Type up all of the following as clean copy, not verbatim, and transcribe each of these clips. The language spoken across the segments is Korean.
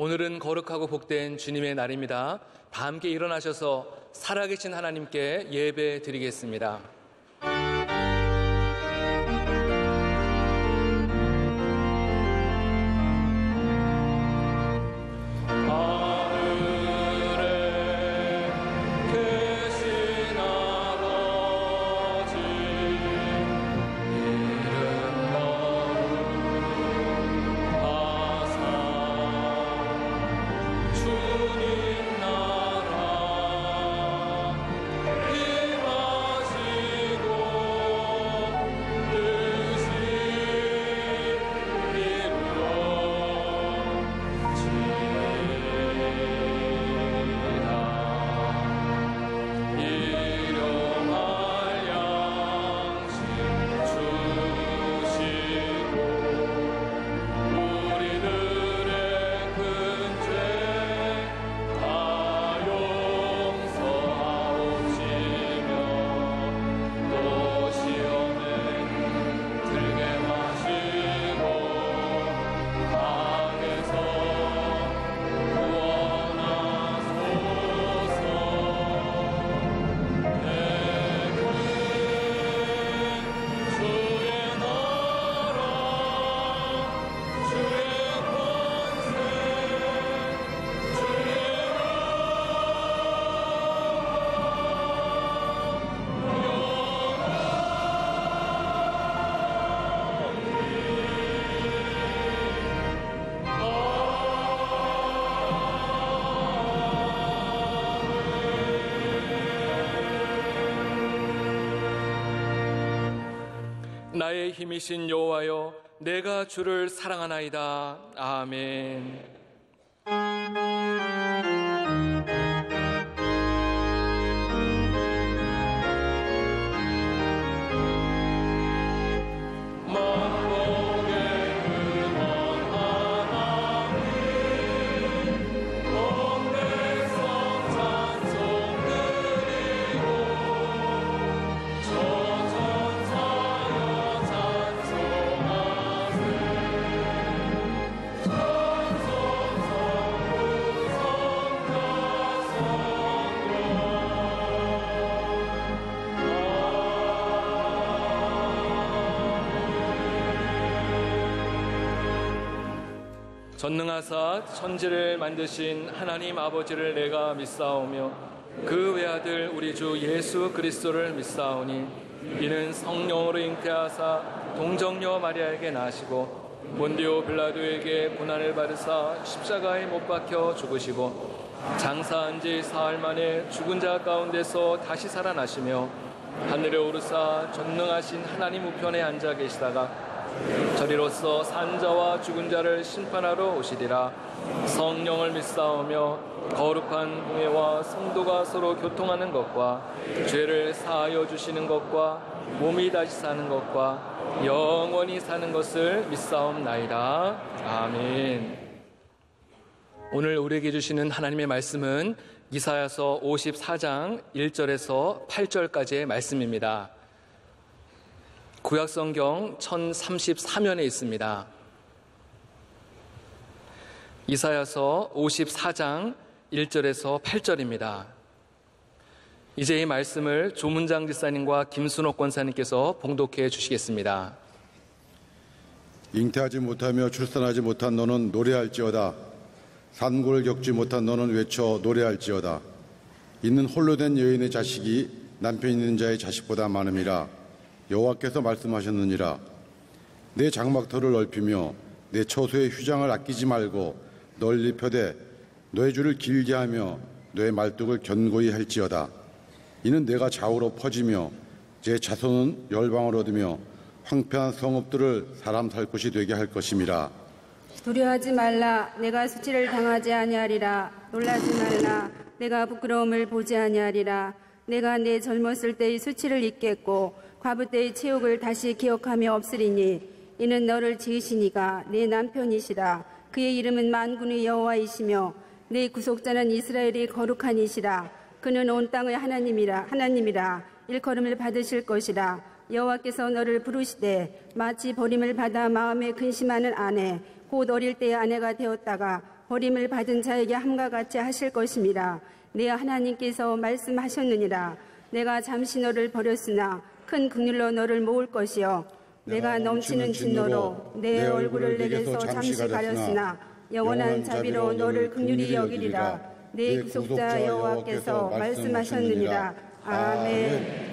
오늘은 거룩하고 복된 주님의 날입니다. 다 함께 일어나셔서 살아계신 하나님께 예배 드리겠습니다. 나의 힘이신 여호와여, 내가 주를 사랑하나이다. 아멘. 전능하사 천지를 만드신 하나님 아버지를 내가 믿사오며 그 외아들 우리 주 예수 그리스도를 믿사오니 이는 성령으로 잉태하사 동정녀 마리아에게 나시고 본디오 빌라도에게 고난을 받으사 십자가에 못 박혀 죽으시고 장사한 지 사흘 만에 죽은 자 가운데서 다시 살아나시며 하늘에 오르사 전능하신 하나님 우편에 앉아 계시다가 저리로서 산자와 죽은 자를 심판하러 오시리라. 성령을 믿사오며 거룩한 공회와 성도가 서로 교통하는 것과 죄를 사하여 주시는 것과 몸이 다시 사는 것과 영원히 사는 것을 믿사옵나이다. 아멘. 오늘 우리에게 주시는 하나님의 말씀은 이사야서 54장 1절에서 8절까지의 말씀입니다. 구약성경 1034면에 있습니다. 이사야서 54장 1절에서 8절입니다. 이제 이 말씀을 조문장 집사님과 김순옥 권사님께서 봉독해 주시겠습니다. 잉태하지 못하며 출산하지 못한 너는 노래할지어다. 산고를 겪지 못한 너는 외쳐 노래할지어다. 있는 홀로 된 여인의 자식이 남편 있는 자의 자식보다 많음이라. 여호와께서 말씀하셨느니라. 내 장막터를 넓히며 내 처소의 휴장을 아끼지 말고 널리 펴되 너의 줄을 길게 하며 너의 말뚝을 견고히 할지어다. 이는 내가 좌우로 퍼지며 제 자손은 열방을 얻으며 황폐한 성읍들을 사람 살 곳이 되게 할 것임이라. 두려워하지 말라. 내가 수치를 당하지 아니하리라. 놀라지 말라. 내가 부끄러움을 보지 아니하리라. 내가 내 젊었을 때의 수치를 잊겠고 과부 때의 체욕을 다시 기억하며 없으리니 이는 너를 지으시니가 내 남편이시라. 그의 이름은 만군의 여호와이시며 내 구속자는 이스라엘의 거룩한 이시라. 그는 온 땅의 하나님이라. 일컬음을 받으실 것이라. 여호와께서 너를 부르시되 마치 버림을 받아 마음에 근심하는 아내 곧 어릴 때의 아내가 되었다가 버림을 받은 자에게 함과 같이 하실 것임이라. 내 하나님께서 말씀하셨느니라. 내가 잠시 너를 버렸으나 큰 긍휼로 너를 모을 것이요 내가 넘치는 진노로 내 얼굴을 내게서 잠시 가렸으나 영원한 자비로 너를 긍휼히 여기리라. 내 구속자 여호와께서 말씀하셨느니라. 아멘.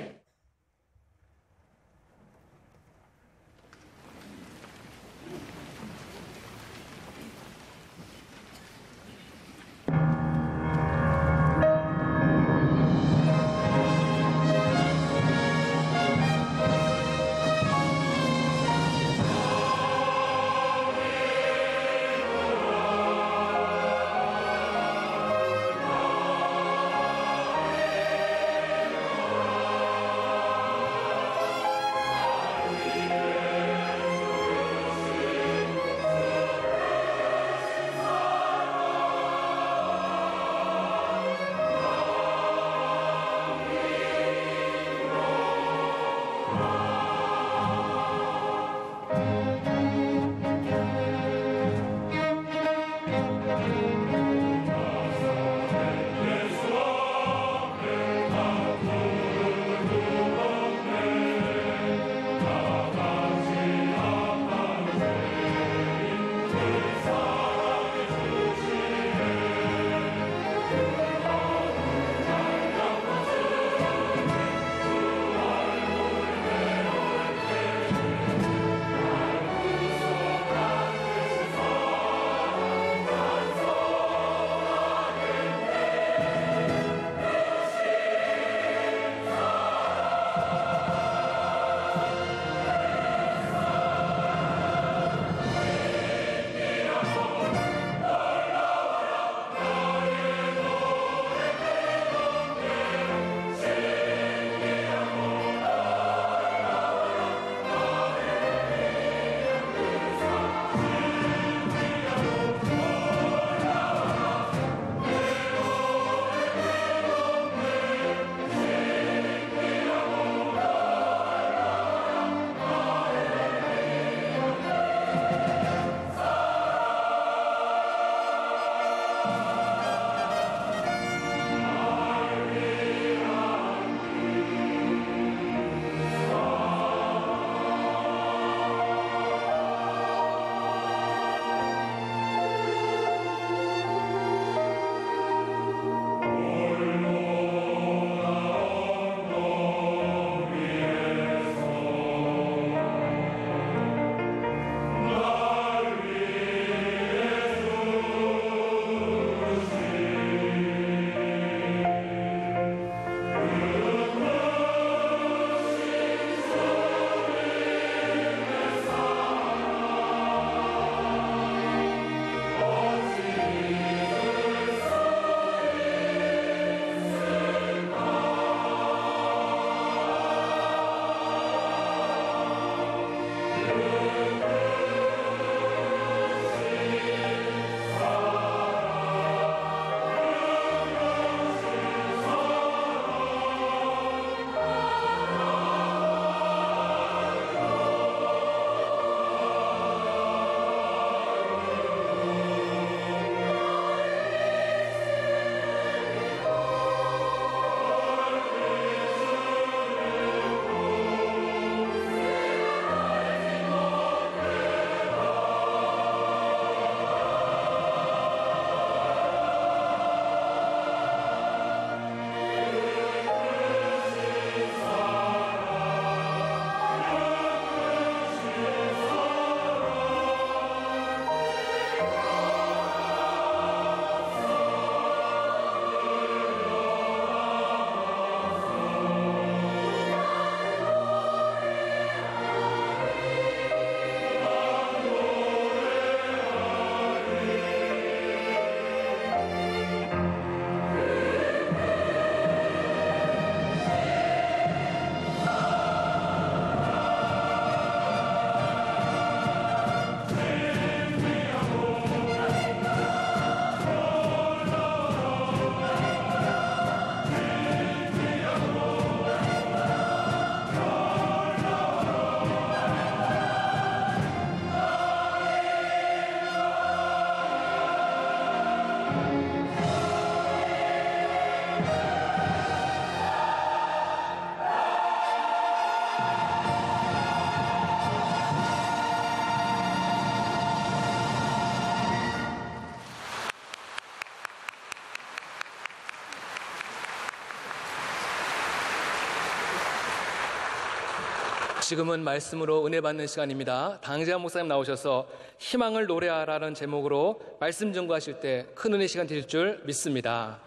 지금은 말씀으로 은혜 받는 시간입니다. 당재한 목사님 나오셔서 희망을 노래하라는 제목으로 말씀 전구하실 때 큰 은혜 시간 되실 줄 믿습니다.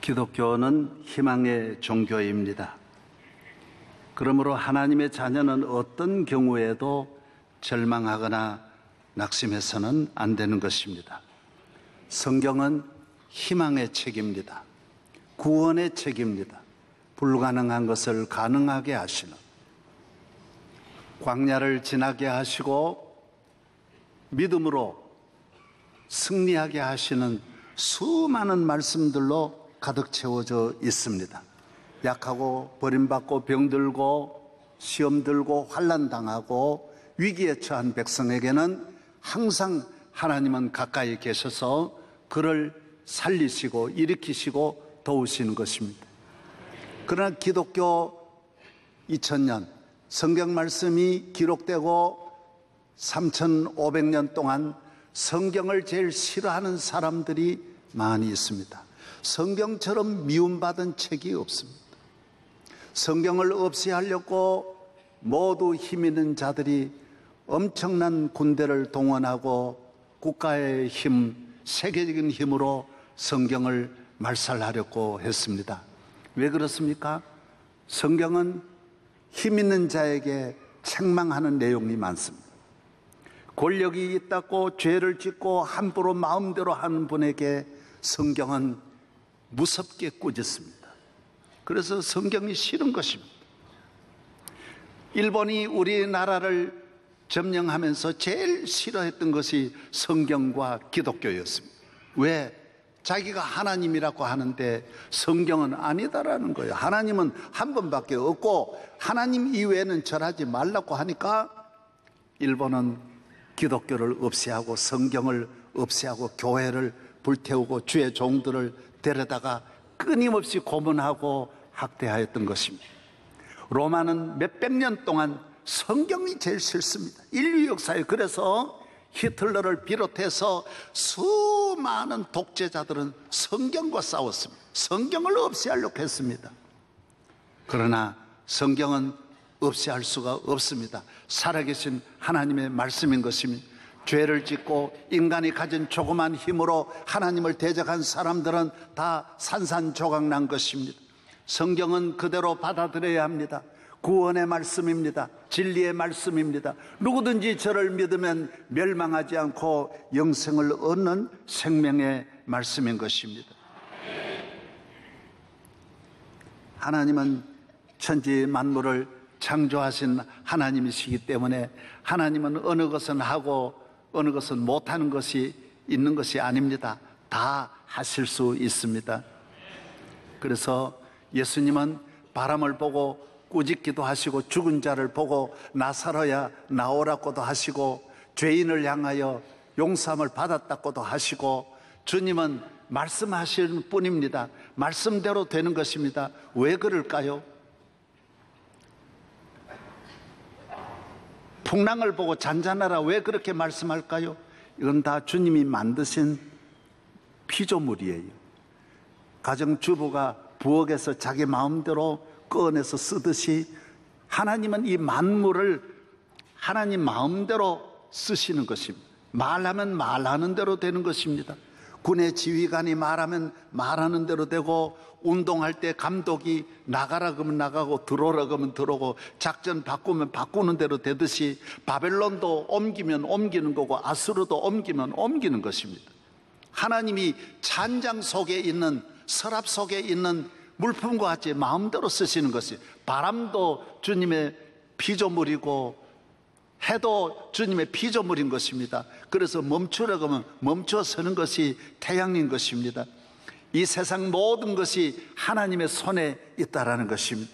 기독교는 희망의 종교입니다. 그러므로 하나님의 자녀는 어떤 경우에도 절망하거나 낙심해서는 안 되는 것입니다. 성경은 희망의 책입니다. 구원의 책입니다. 불가능한 것을 가능하게 하시는, 광야를 지나게 하시고 믿음으로 승리하게 하시는 수많은 말씀들로 가득 채워져 있습니다. 약하고 버림받고 병들고 시험 들고 환난 당하고 위기에 처한 백성에게는 항상 하나님은 가까이 계셔서 그를 살리시고 일으키시고 도우시는 것입니다. 그러나 기독교 2000년 성경 말씀이 기록되고 3500년 동안 성경을 제일 싫어하는 사람들이 많이 있습니다. 성경처럼 미움받은 책이 없습니다. 성경을 없애하려고 모두 힘 있는 자들이 엄청난 군대를 동원하고 국가의 힘, 세계적인 힘으로 성경을 말살하려고 했습니다. 왜 그렇습니까? 성경은 힘 있는 자에게 책망하는 내용이 많습니다. 권력이 있다고 죄를 짓고 함부로 마음대로 하는 분에게 성경은 무섭게 꾸짖습니다. 그래서 성경이 싫은 것입니다. 일본이 우리나라를 점령하면서 제일 싫어했던 것이 성경과 기독교였습니다. 왜? 자기가 하나님이라고 하는데 성경은 아니다라는 거예요. 하나님은 한 번밖에 없고 하나님 이외에는 절하지 말라고 하니까 일본은 기독교를 없애하고 성경을 없애하고 교회를 불태우고 주의 종들을 데려다가 끊임없이 고문하고 학대하였던 것입니다. 로마는 몇백 년 동안 성경이 제일 싫습니다. 인류 역사에 그래서 히틀러를 비롯해서 수많은 독재자들은 성경과 싸웠습니다. 성경을 없애하려고 했습니다. 그러나 성경은 없애할 수가 없습니다. 살아계신 하나님의 말씀인 것입니다. 죄를 짓고 인간이 가진 조그만 힘으로 하나님을 대적한 사람들은 다 산산조각 난 것입니다. 성경은 그대로 받아들여야 합니다. 구원의 말씀입니다. 진리의 말씀입니다. 누구든지 저를 믿으면 멸망하지 않고 영생을 얻는 생명의 말씀인 것입니다. 하나님은 천지 만물을 창조하신 하나님이시기 때문에 하나님은 어느 것은 하고 어느 것은 못하는 것이 있는 것이 아닙니다. 다 하실 수 있습니다. 그래서 예수님은 바람을 보고 꾸짖기도 하시고 죽은 자를 보고 나사로야 나오라고도 하시고 죄인을 향하여 용서함을 받았다고도 하시고 주님은 말씀하시는 뿐입니다. 말씀대로 되는 것입니다. 왜 그럴까요? 풍랑을 보고 잔잔하라 왜 그렇게 말씀할까요? 이건 다 주님이 만드신 피조물이에요. 가정주부가 부엌에서 자기 마음대로 꺼내서 쓰듯이 하나님은 이 만물을 하나님 마음대로 쓰시는 것입니다. 말하면 말하는 대로 되는 것입니다. 군의 지휘관이 말하면 말하는 대로 되고 운동할 때 감독이 나가라 그러면 나가고 들어오라 그러면 들어오고 작전 바꾸면 바꾸는 대로 되듯이 바벨론도 옮기면 옮기는 거고 아수르도 옮기면 옮기는 것입니다. 하나님이 찬장 속에 있는 서랍 속에 있는 물품과 같이 마음대로 쓰시는 것이 바람도 주님의 피조물이고 해도 주님의 피조물인 것입니다. 그래서 멈추라고 하면 멈춰 서는 것이 태양인 것입니다. 이 세상 모든 것이 하나님의 손에 있다라는 것입니다.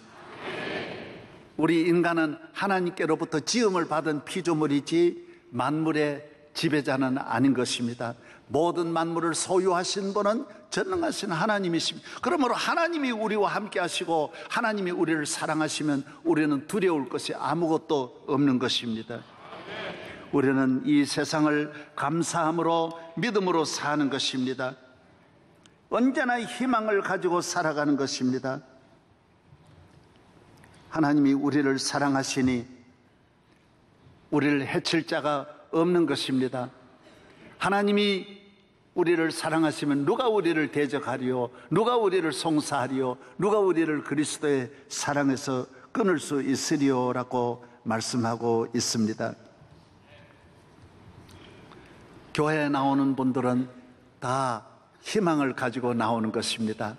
우리 인간은 하나님께로부터 지음을 받은 피조물이지 만물의 지배자는 아닌 것입니다. 모든 만물을 소유하신 분은 전능하신 하나님이십니다. 그러므로 하나님이 우리와 함께 하시고 하나님이 우리를 사랑하시면 우리는 두려울 것이 아무것도 없는 것입니다. 우리는 이 세상을 감사함으로 믿음으로 사는 것입니다. 언제나 희망을 가지고 살아가는 것입니다. 하나님이 우리를 사랑하시니 우리를 해칠 자가 없는 것입니다. 하나님이 우리를 사랑하시면 누가 우리를 대적하리요? 누가 우리를 송사하리요? 누가 우리를 그리스도의 사랑에서 끊을 수 있으리요? 라고 말씀하고 있습니다. 교회에 나오는 분들은 다 희망을 가지고 나오는 것입니다.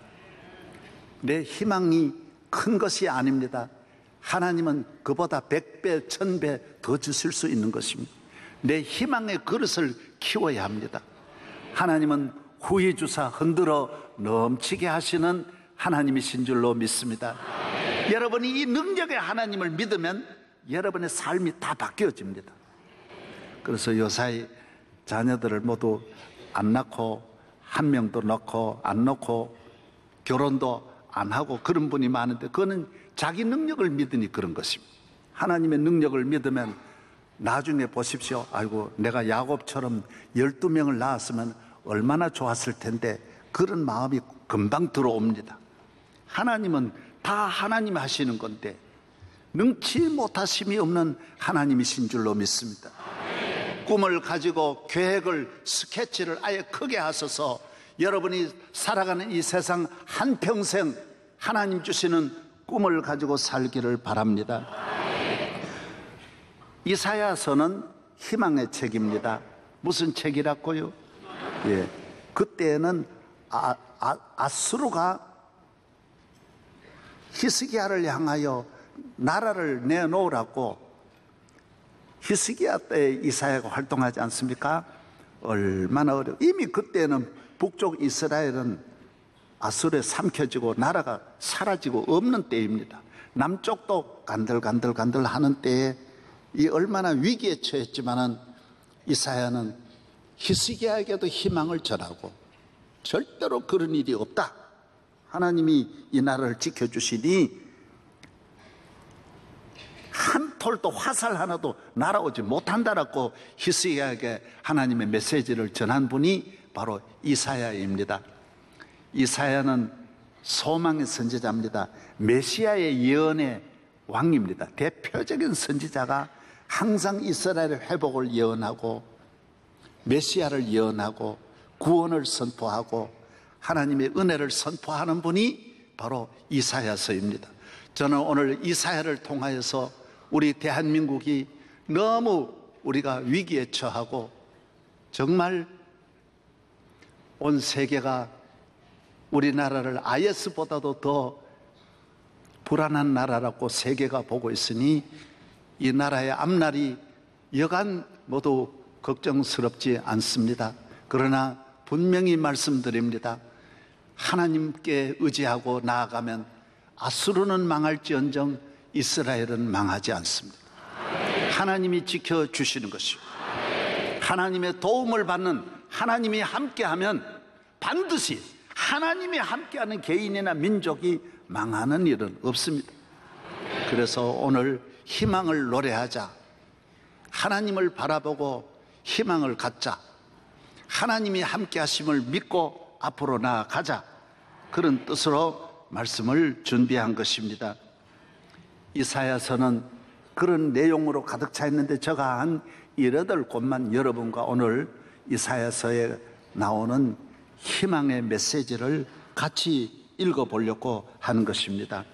내 희망이 큰 것이 아닙니다. 하나님은 그보다 100배, 1000배 더 주실 수 있는 것입니다. 내 희망의 그릇을 키워야 합니다. 하나님은 후히 주사 흔들어 넘치게 하시는 하나님이신 줄로 믿습니다. 여러분이 이 능력의 하나님을 믿으면 여러분의 삶이 다 바뀌어집니다. 그래서 요사이 자녀들을 모두 안 낳고 한 명도 넣고 안 넣고 결혼도 안 하고 그런 분이 많은데 그거는 자기 능력을 믿으니 그런 것입니다. 하나님의 능력을 믿으면 나중에 보십시오. 아이고 내가 야곱처럼 12명을 낳았으면 얼마나 좋았을 텐데 그런 마음이 금방 들어옵니다. 하나님은 다 하나님 하시는 건데 능치 못하심이 없는 하나님이신 줄로 믿습니다. 꿈을 가지고 계획을 스케치를 아예 크게 하셔서 여러분이 살아가는 이 세상 한평생 하나님 주시는 꿈을 가지고 살기를 바랍니다. 이사야서는 희망의 책입니다. 무슨 책이라고요? 예, 그때는 아수르가 히스기야를 향하여 나라를 내놓으라고 히스기야 때 이사야가 활동하지 않습니까? 얼마나 어려워. 이미 그때는 북쪽 이스라엘은 아수르에 삼켜지고 나라가 사라지고 없는 때입니다. 남쪽도 간들간들 하는 때에 이 얼마나 위기에 처했지만은 이사야는 히스기야에게도 희망을 전하고 절대로 그런 일이 없다. 하나님이 이 나라를 지켜주시니 한 톨도 화살 하나도 날아오지 못한다라고 히스기야에게 하나님의 메시지를 전한 분이 바로 이사야입니다. 이사야는 소망의 선지자입니다. 메시아의 예언의 왕입니다. 대표적인 선지자가 항상 이스라엘의 회복을 예언하고 메시아를 예언하고 구원을 선포하고 하나님의 은혜를 선포하는 분이 바로 이사야서입니다. 저는 오늘 이사야를 통하여서 우리 대한민국이 너무 우리가 위기에 처하고 정말 온 세계가 우리나라를 IS보다도 더 불안한 나라라고 세계가 보고 있으니 이 나라의 앞날이 여간 모두 걱정스럽지 않습니다. 그러나 분명히 말씀드립니다. 하나님께 의지하고 나아가면 아수르는 망할지언정 이스라엘은 망하지 않습니다. 하나님이 지켜주시는 것이고 하나님의 도움을 받는 하나님이 함께하면 반드시 하나님이 함께하는 개인이나 민족이 망하는 일은 없습니다. 그래서 오늘 희망을 노래하자. 하나님을 바라보고 희망을 갖자. 하나님이 함께하심을 믿고 앞으로 나아가자. 그런 뜻으로 말씀을 준비한 것입니다. 이사야서는 그런 내용으로 가득 차 있는데 제가 한 18곳만 여러분과 오늘 이사야서에 나오는 희망의 메시지를 같이 읽어보려고 하는 것입니다.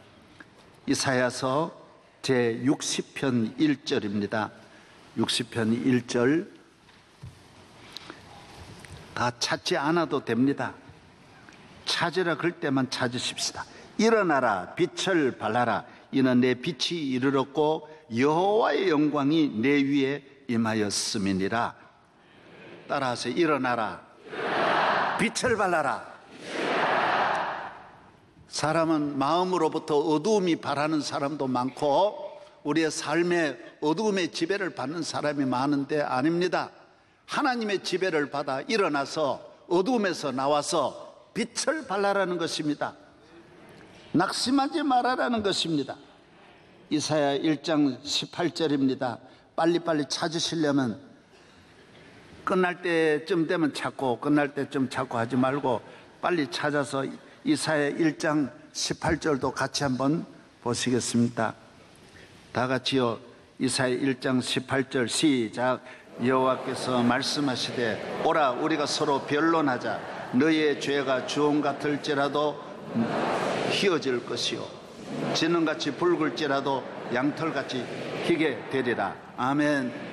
이사야서 제60편 1절입니다. 60편 1절 다 찾지 않아도 됩니다. 찾으라 그럴 때만 찾으십시다. 일어나라 빛을 발하라 이는 내 빛이 이르렀고 여호와의 영광이 내 위에 임하였음이니라. 따라하세요. 일어나라. 빛을 발하라. 사람은 마음으로부터 어두움이 바라는 사람도 많고 우리의 삶에 어두움의 지배를 받는 사람이 많은데 아닙니다. 하나님의 지배를 받아 일어나서 어두움에서 나와서 빛을 발하라는 것입니다. 낙심하지 말아라는 것입니다. 이사야 1장 18절입니다. 빨리빨리 찾으시려면 끝날 때쯤 되면 찾고 끝날 때쯤 찾고 하지 말고 빨리 찾아서 이사야 1장 18절도 같이 한번 보시겠습니다. 다 같이요. 이사야 1장 18절 시작. 여호와께서 말씀하시되 오라 우리가 서로 변론하자. 너희의 죄가 주홍 같을지라도 희어질 것이요 진흥같이 붉을지라도 양털같이 희게 되리라. 아멘.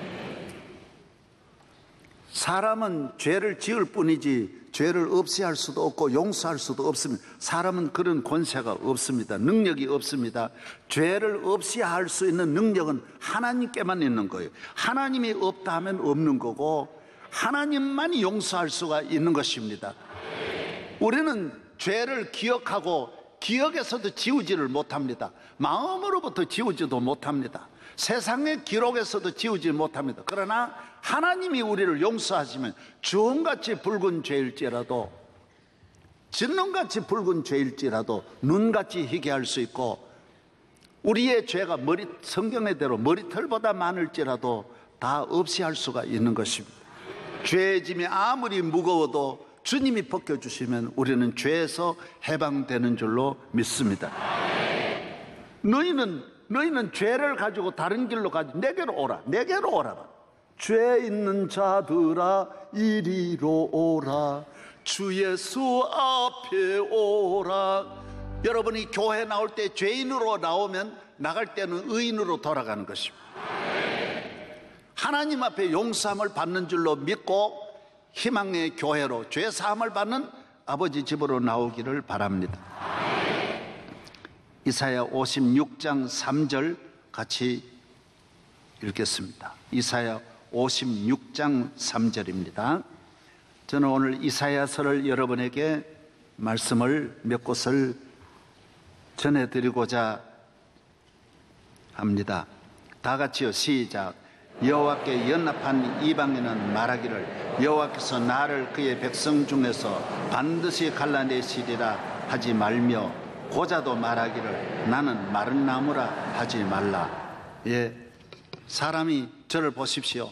사람은 죄를 지을 뿐이지 죄를 없이 할 수도 없고 용서할 수도 없습니다. 사람은 그런 권세가 없습니다. 능력이 없습니다. 죄를 없이 할 수 있는 능력은 하나님께만 있는 거예요. 하나님이 없다 하면 없는 거고 하나님만이 용서할 수가 있는 것입니다. 우리는 죄를 기억하고 기억에서도 지우지를 못합니다. 마음으로부터 지우지도 못합니다. 세상의 기록에서도 지우지 못합니다. 그러나 하나님이 우리를 용서하시면 주홍같이 붉은 죄일지라도 진눈같이 붉은 죄일지라도 눈같이 희게 할 수 있고 우리의 죄가 성경의대로 머리털보다 많을지라도 다 없이 할 수가 있는 것입니다. 죄의 짐이 아무리 무거워도 주님이 벗겨주시면 우리는 죄에서 해방되는 줄로 믿습니다. 너희는 죄를 가지고 다른 길로 가지. 내게로 오라. 내게로 오라. 죄 있는 자들아 이리로 오라. 주 예수 앞에 오라. 여러분이 교회 나올 때 죄인으로 나오면 나갈 때는 의인으로 돌아가는 것입니다. 하나님 앞에 용서함을 받는 줄로 믿고 희망의 교회로 죄 사함을 받는 아버지 집으로 나오기를 바랍니다. 이사야 56장 3절 같이 읽겠습니다. 이사야 56장 3절입니다. 저는 오늘 이사야서를 여러분에게 말씀을 몇 곳을 전해드리고자 합니다. 다 같이요. 시작. 여호와께 연합한 이방인은 말하기를 여호와께서 나를 그의 백성 중에서 반드시 갈라내시리라 하지 말며 고자도 말하기를 나는 마른 나무라 하지 말라. 예, 사람이 저를 보십시오.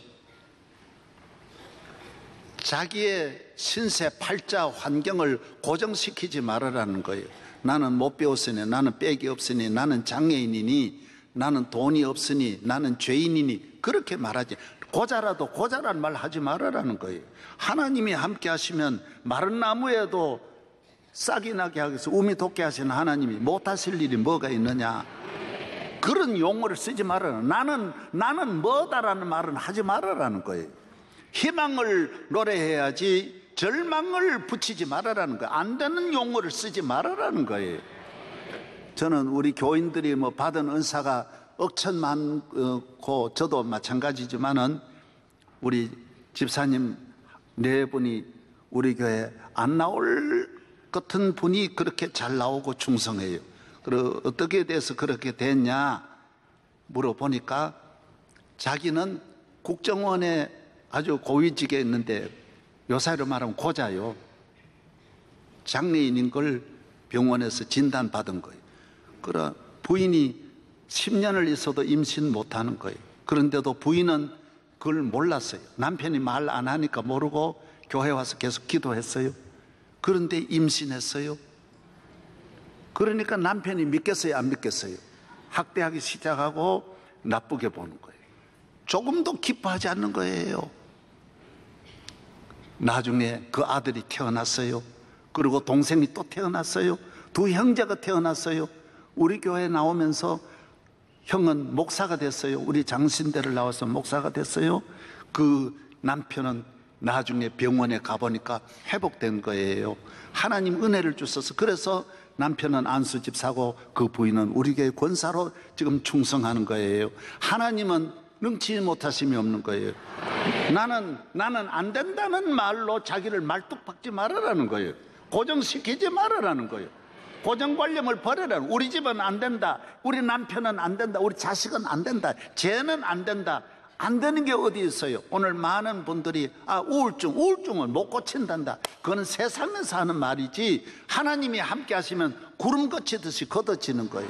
자기의 신세 팔자 환경을 고정시키지 말으라는 거예요. 나는 못 배웠으니, 나는 빽이 없으니, 나는 장애인이니, 나는 돈이 없으니, 나는 죄인이니 그렇게 말하지. 고자라는 말 하지 말으라는 거예요. 하나님이 함께 하시면 마른 나무에도 싹이 나게 하겠어. 우미 돋게 하시는 하나님이 못하실 일이 뭐가 있느냐. 그런 용어를 쓰지 말아라. 나는 뭐다라는 말은 하지 말아라는 거예요. 희망을 노래해야지 절망을 붙이지 말아라는 거예요. 안 되는 용어를 쓰지 말아라는 거예요. 저는 우리 교인들이 받은 은사가 억천 많고 저도 마찬가지지만은 우리 집사님 네 분이 우리 교회 안 나올 같은 분이 그렇게 잘 나오고 충성해요. 그리고 어떻게 돼서 그렇게 됐냐 물어보니까 자기는 국정원에 아주 고위직에 있는데 요사이로 말하면 고자요. 장애인인 걸 병원에서 진단받은 거예요. 그러나 부인이 10년을 있어도 임신 못하는 거예요. 그런데도 부인은 그걸 몰랐어요. 남편이 말 안 하니까 모르고 교회 와서 계속 기도했어요. 그런데 임신했어요. 그러니까 남편이 믿겠어요, 안 믿겠어요? 학대하기 시작하고 나쁘게 보는 거예요. 조금도 기뻐하지 않는 거예요. 나중에 그 아들이 태어났어요. 그리고 동생이 또 태어났어요. 두 형제가 태어났어요. 우리 교회에 나오면서 형은 목사가 됐어요. 우리 장신대를 나와서 목사가 됐어요. 그 남편은 나중에 병원에 가보니까 회복된 거예요. 하나님 은혜를 주셔서. 그래서 남편은 안수집 사고 그 부인은 우리 교회 권사로 지금 충성하는 거예요. 하나님은 능치 못하심이 없는 거예요. 나는 안 된다는 말로 자기를 말뚝박지 말아라는 거예요. 고정시키지 말아라는 거예요. 고정관념을 버려라는. 우리 집은 안 된다, 우리 남편은 안 된다, 우리 자식은 안 된다, 쟤는 안 된다. 안 되는 게 어디 있어요? 오늘 많은 분들이 우울증을 못 고친단다. 그거는 세상에서 하는 말이지 하나님이 함께 하시면 구름 거치듯이 걷어지는 거예요.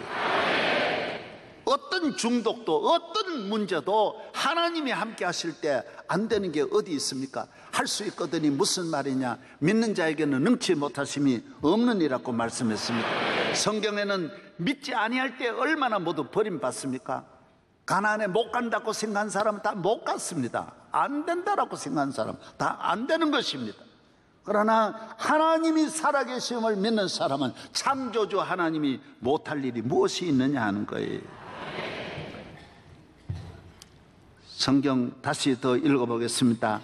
어떤 중독도 어떤 문제도 하나님이 함께 하실 때 안 되는 게 어디 있습니까? 할 수 있거든이 무슨 말이냐? 믿는 자에게는 능치 못하심이 없느니라고 말씀했습니다. 성경에는 믿지 아니할 때 얼마나 모두 버림받습니까? 가나안에 못 간다고 생각한 사람은 다 못 갔습니다. 안 된다라고 생각한 사람은 다 안 되는 것입니다. 그러나 하나님이 살아계심을 믿는 사람은 창조주 하나님이 못할 일이 무엇이 있느냐 하는 거예요. 성경 다시 더 읽어보겠습니다.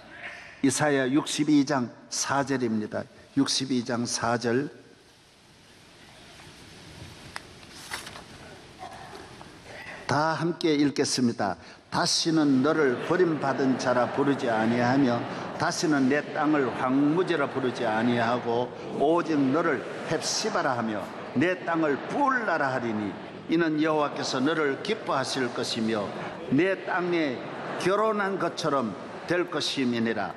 이사야 62장 4절입니다. 62장 4절. 다 함께 읽겠습니다. 다시는 너를 버림받은 자라 부르지 아니하며 다시는 내 땅을 황무지라 부르지 아니하고 오직 너를 헵시바라 하며 내 땅을 부을라라 하리니 이는 여호와께서 너를 기뻐하실 것이며 내 땅에 결혼한 것처럼 될 것임이니라.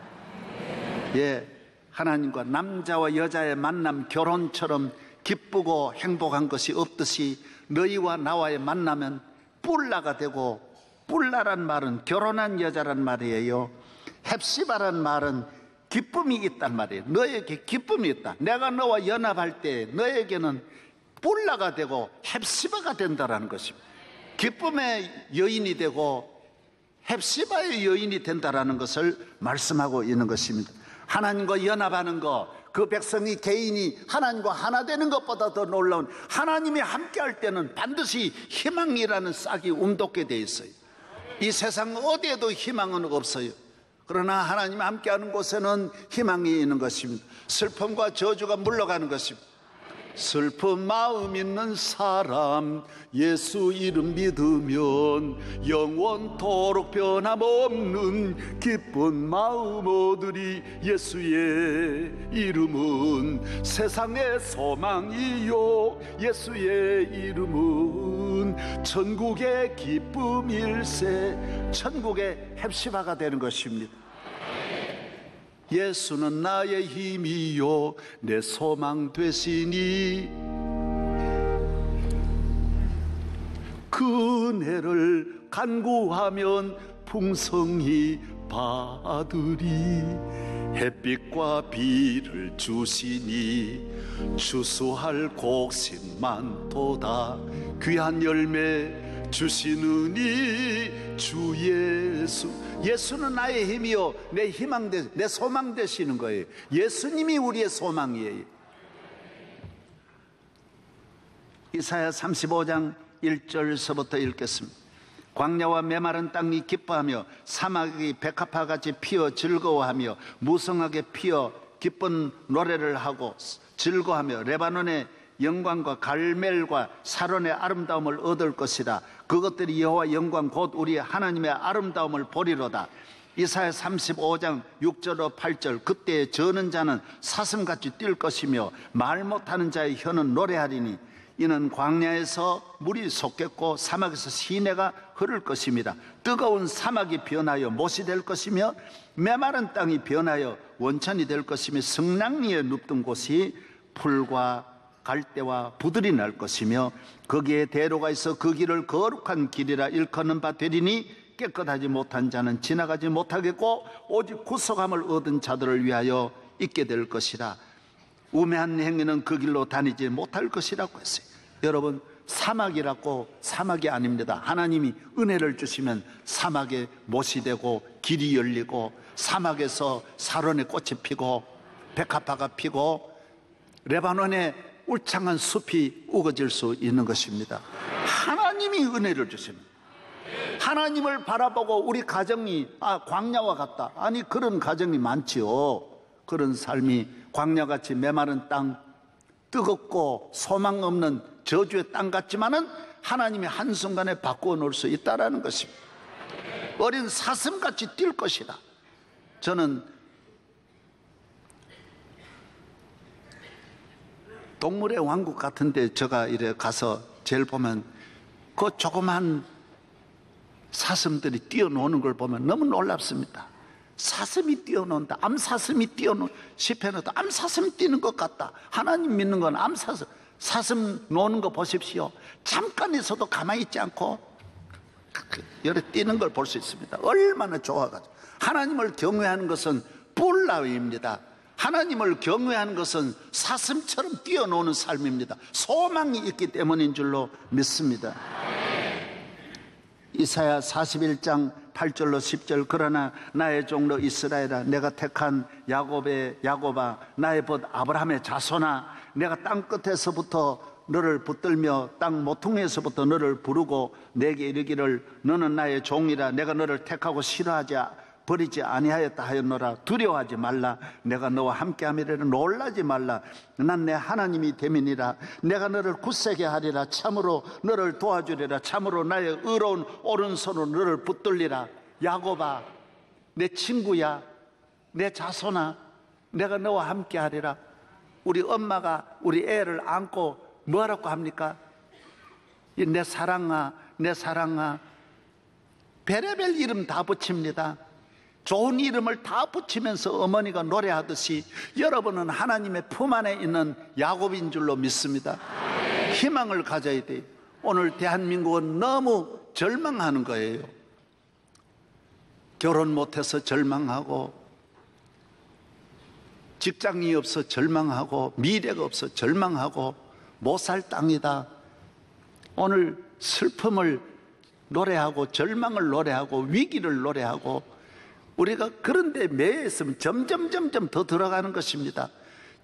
예, 하나님과 남자와 여자의 만남 결혼처럼 기쁘고 행복한 것이 없듯이 너희와 나와의 만남은 뿔라가 되고, 뿔라란 말은 결혼한 여자란 말이에요. 헵시바란 말은 기쁨이 있단 말이에요. 너에게 기쁨이 있다. 내가 너와 연합할 때 너에게는 뿔라가 되고 헵시바가 된다라는 것입니다. 기쁨의 여인이 되고 헵시바의 여인이 된다라는 것을 말씀하고 있는 것입니다. 하나님과 연합하는 것, 그 백성이 개인이 하나님과 하나 되는 것보다 더 놀라운, 하나님이 함께할 때는 반드시 희망이라는 싹이 움돋게 돼 있어요. 이 세상 어디에도 희망은 없어요. 그러나 하나님 함께하는 곳에는 희망이 있는 것입니다. 슬픔과 저주가 물러가는 것입니다. 슬픈 마음 있는 사람 예수 이름 믿으면 영원토록 변함없는 기쁜 마음 얻으리. 예수의 이름은 세상의 소망이요 예수의 이름은 천국의 기쁨일세. 천국의 헵시바가 되는 것입니다. 예수는 나의 힘이요 내 소망 되시니 그 은혜를 간구하면 풍성히 받으리. 햇빛과 비를 주시니 추수할 곡식 많도다. 귀한 열매 주시느니 주 예수. 예수는 나의 힘이요 내 희망 내 소망 되시는 거예요. 예수님이 우리의 소망이에요. 이사야 35장 1절서부터 읽겠습니다. 광야와 메마른 땅이 기뻐하며 사막이 백합화같이 피어 즐거워하며 무성하게 피어 기쁜 노래를 하고 즐거워하며 레바논의 영광과 갈멜과 사론의 아름다움을 얻을 것이다. 그것들이 여호와 영광 곧 우리 하나님의 아름다움을 보리로다. 이사야 35장 6절로 8절. 그때 저는 자는 사슴같이 뛸 것이며 말 못하는 자의 혀는 노래하리니 이는 광야에서 물이 솟겠고 사막에서 시내가 흐를 것입니다. 뜨거운 사막이 변하여 못이 될 것이며 메마른 땅이 변하여 원천이 될 것이며 성랑 위에 눕던 곳이 풀과 갈대와 부들이 날 것이며 거기에 대로가 있어 그 길을 거룩한 길이라 일컫는 바 되리니 깨끗하지 못한 자는 지나가지 못하겠고 오직 구속함을 얻은 자들을 위하여 있게 될 것이라. 우매한 행위는 그 길로 다니지 못할 것이라고 했어요. 여러분, 사막이라고 사막이 아닙니다. 하나님이 은혜를 주시면 사막에 못이 되고 길이 열리고 사막에서 사론의 꽃이 피고 백합화가 피고 레바논의 울창한 숲이 우거질 수 있는 것입니다. 하나님이 은혜를 주십니다. 하나님을 바라보고 우리 가정이 광야와 같다. 아니 그런 가정이 많지요. 그런 삶이 광야같이 메마른 땅, 뜨겁고 소망 없는 저주의 땅 같지만은 하나님이 한순간에 바꾸어 놓을 수 있다는 것입니다. 어린 사슴같이 뛸 것이다. 저는 동물의 왕국 같은데 제가 이래 가서 제일 보면 그 조그만 사슴들이 뛰어노는 걸 보면 너무 놀랍습니다. 사슴이 뛰어논다. 암사슴이 시편에도 암사슴이 뛰는 것 같다. 하나님 믿는 건 암사슴, 사슴 노는 거 보십시오. 잠깐 있어도 가만히 있지 않고 열에 뛰는 걸 볼 수 있습니다. 얼마나 좋아가지고. 하나님을 경외하는 것은 뿔나위입니다. 하나님을 경외하는 것은 사슴처럼 뛰어노는 삶입니다. 소망이 있기 때문인 줄로 믿습니다. 이사야 41장 8절로 10절 그러나 나의 종로 이스라엘아 내가 택한 야곱아 나의 벗 아브라함의 자손아 내가 땅 끝에서부터 너를 붙들며 땅 모퉁이에서부터 너를 부르고 내게 이르기를 너는 나의 종이라 내가 너를 택하고 싫어하지 버리지 아니하였다 하였노라. 두려워하지 말라. 내가 너와 함께함이라. 놀라지 말라. 난 내 하나님이 됨이니라. 내가 너를 굳세게 하리라. 참으로 너를 도와주리라. 참으로 나의 의로운 오른손으로 너를 붙들리라. 야곱아 내 친구야 내 자손아 내가 너와 함께하리라. 우리 엄마가 우리 애를 안고 뭐라고 합니까? 내 사랑아 내 사랑아 별의별 이름 다 붙입니다. 좋은 이름을 다 붙이면서 어머니가 노래하듯이 여러분은 하나님의 품 안에 있는 야곱인 줄로 믿습니다. 희망을 가져야 돼요. 오늘 대한민국은 너무 절망하는 거예요. 결혼 못해서 절망하고 직장이 없어 절망하고 미래가 없어 절망하고 못 살 땅이다. 오늘 슬픔을 노래하고 절망을 노래하고 위기를 노래하고 우리가 그런데 매여 있으면 점점 더 들어가는 것입니다.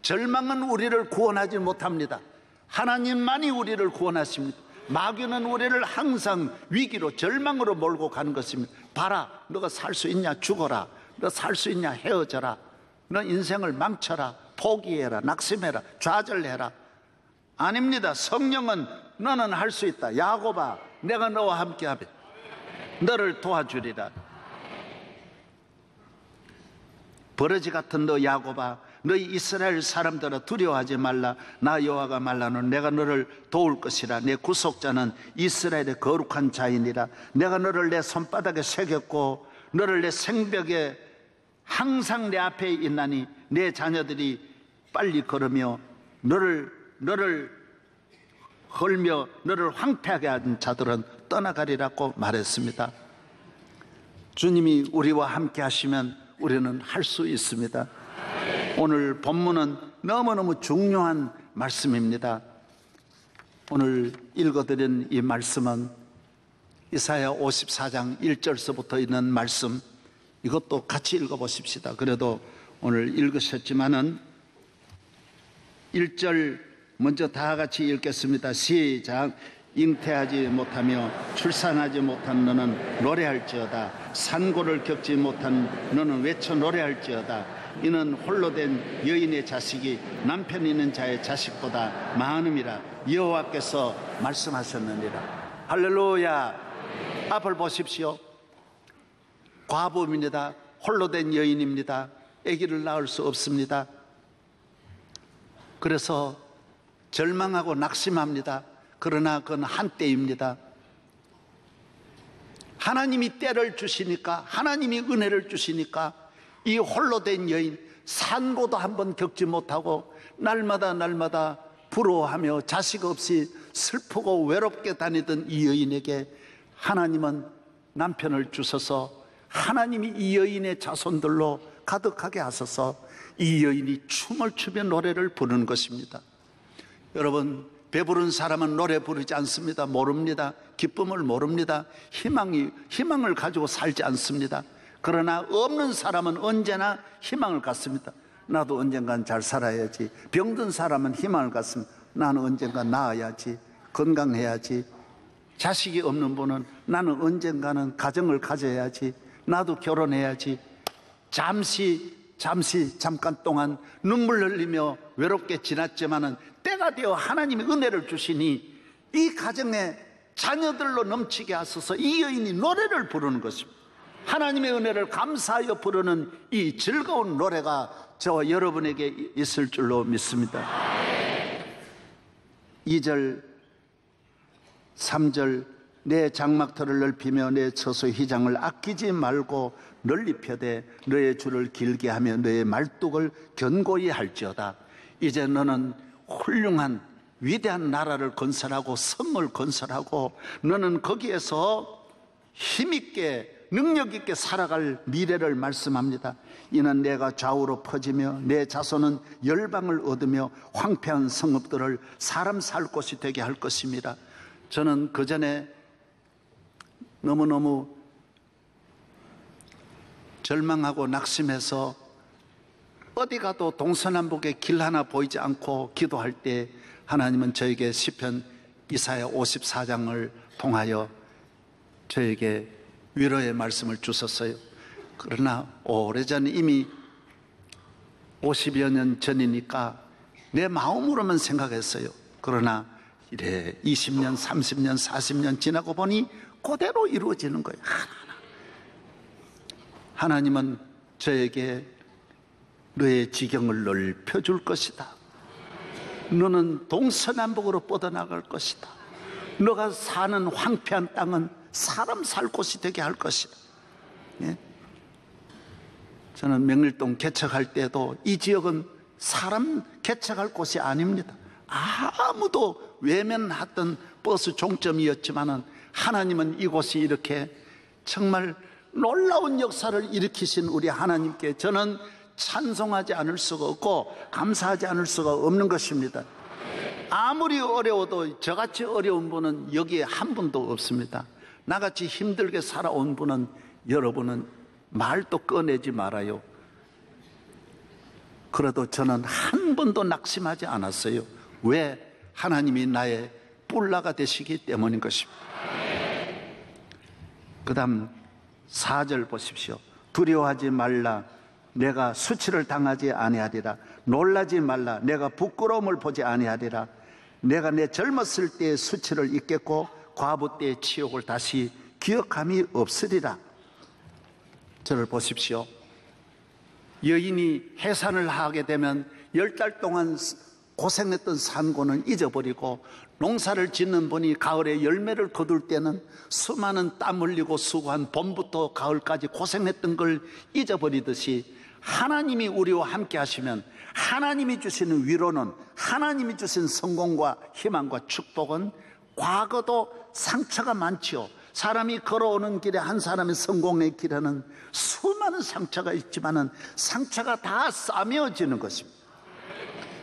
절망은 우리를 구원하지 못합니다. 하나님만이 우리를 구원하십니다. 마귀는 우리를 항상 위기로 절망으로 몰고 가는 것입니다. 봐라 너가 살 수 있냐 죽어라. 너 살 수 있냐 헤어져라. 너 인생을 망쳐라. 포기해라. 낙심해라. 좌절해라. 아닙니다. 성령은 너는 할 수 있다. 야곱아 내가 너와 함께하며 너를 도와주리라. 버러지 같은 너 야곱아 너희 이스라엘 사람들아 두려워하지 말라. 나 여호와가 말라는 내가 너를 도울 것이라. 내 구속자는 이스라엘의 거룩한 자이니라. 내가 너를 내 손바닥에 새겼고 너를 내 생벽에 항상 내 앞에 있나니 내 자녀들이 빨리 걸으며 너를 헐며 너를 황폐하게 한 자들은 떠나가리라고 말했습니다. 주님이 우리와 함께 하시면 우리는 할 수 있습니다. 오늘 본문은 너무너무 중요한 말씀입니다. 오늘 읽어드린 이 말씀은 이사야 54장 1절서부터 있는 말씀, 이것도 같이 읽어보십시다. 그래도 오늘 읽으셨지만은 1절 먼저 다 같이 읽겠습니다. 시작. 잉태하지 못하며 출산하지 못한 너는 노래할지어다. 산고를 겪지 못한 너는 외쳐 노래할지어다. 이는 홀로 된 여인의 자식이 남편 있는 자의 자식보다 많음이라 여호와께서 말씀하셨느니라. 할렐루야. 앞을 보십시오. 과부입니다. 홀로 된 여인입니다. 아기를 낳을 수 없습니다. 그래서 절망하고 낙심합니다. 그러나 그건 한때입니다. 하나님이 때를 주시니까, 하나님이 은혜를 주시니까 이 홀로 된 여인, 산고도 한번 겪지 못하고 날마다 부러워하며 자식 없이 슬프고 외롭게 다니던 이 여인에게 하나님은 남편을 주셔서 하나님이 이 여인의 자손들로 가득하게 하셔서 이 여인이 춤을 추며 노래를 부르는 것입니다. 여러분, 배부른 사람은 노래 부르지 않습니다. 모릅니다. 기쁨을 모릅니다. 희망을 가지고 살지 않습니다. 그러나 없는 사람은 언제나 희망을 갖습니다. 나도 언젠간 잘 살아야지. 병든 사람은 희망을 갖습니다. 나는 언젠간 나아야지. 건강해야지. 자식이 없는 분은 나는 언젠가는 가정을 가져야지. 나도 결혼해야지. 잠깐 동안 눈물 흘리며 외롭게 지났지만은 때가 되어 하나님이 은혜를 주시니 이 가정에 자녀들로 넘치게 하셔서 이 여인이 노래를 부르는 것입니다. 하나님의 은혜를 감사하여 부르는 이 즐거운 노래가 저와 여러분에게 있을 줄로 믿습니다. 2절 3절 내 장막터를 넓히며 내 처소 휘장을 아끼지 말고 널리 펴되 너의 줄을 길게 하며 너의 말뚝을 견고히 할지어다. 이제 너는 훌륭한 위대한 나라를 건설하고 성을 건설하고 너는 거기에서 힘있게 능력있게 살아갈 미래를 말씀합니다. 이는 내가 좌우로 퍼지며 내 자손은 열방을 얻으며 황폐한 성읍들을 사람 살 곳이 되게 할 것입니다. 저는 그전에 너무너무 절망하고 낙심해서 어디 가도 동서남북의 길 하나 보이지 않고 기도할 때 하나님은 저에게 시편 이사야 54장을 통하여 저에게 위로의 말씀을 주셨어요. 그러나 오래전 이미 50여 년 전이니까 내 마음으로만 생각했어요. 그러나 이래 20년, 30년, 40년 지나고 보니 그대로 이루어지는 거예요. 하나님은 저에게 너의 지경을 넓혀줄 것이다. 너는 동서남북으로 뻗어나갈 것이다. 너가 사는 황폐한 땅은 사람 살 곳이 되게 할 것이다. 예? 저는 명일동 개척할 때도 이 지역은 사람 개척할 곳이 아닙니다. 아무도 외면하던 버스 종점이었지만은 하나님은 이곳이 이렇게 정말 놀라운 역사를 일으키신 우리 하나님께 저는 찬송하지 않을 수가 없고 감사하지 않을 수가 없는 것입니다. 아무리 어려워도 저같이 어려운 분은 여기에 한 분도 없습니다. 나같이 힘들게 살아온 분은 여러분은 말도 꺼내지 말아요. 그래도 저는 한 번도 낙심하지 않았어요. 왜? 하나님이 나의 뿔나가 되시기 때문인 것입니다. 그 다음 4절 보십시오. 두려워하지 말라. 내가 수치를 당하지 아니하리라. 놀라지 말라. 내가 부끄러움을 보지 아니하리라. 내가 내 젊었을 때의 수치를 잊겠고 과부 때의 치욕을 다시 기억함이 없으리라. 저를 보십시오. 여인이 해산을 하게 되면 10달 동안 고생했던 산고는 잊어버리고 농사를 짓는 분이 가을에 열매를 거둘 때는 수많은 땀 흘리고 수고한 봄부터 가을까지 고생했던 걸 잊어버리듯이 하나님이 우리와 함께 하시면 하나님이 주시는 위로는, 하나님이 주신 성공과 희망과 축복은 과거도 상처가 많지요. 사람이 걸어오는 길에 한 사람의 성공의 길에는 수많은 상처가 있지만은 상처가 다 싸매어지는 것입니다.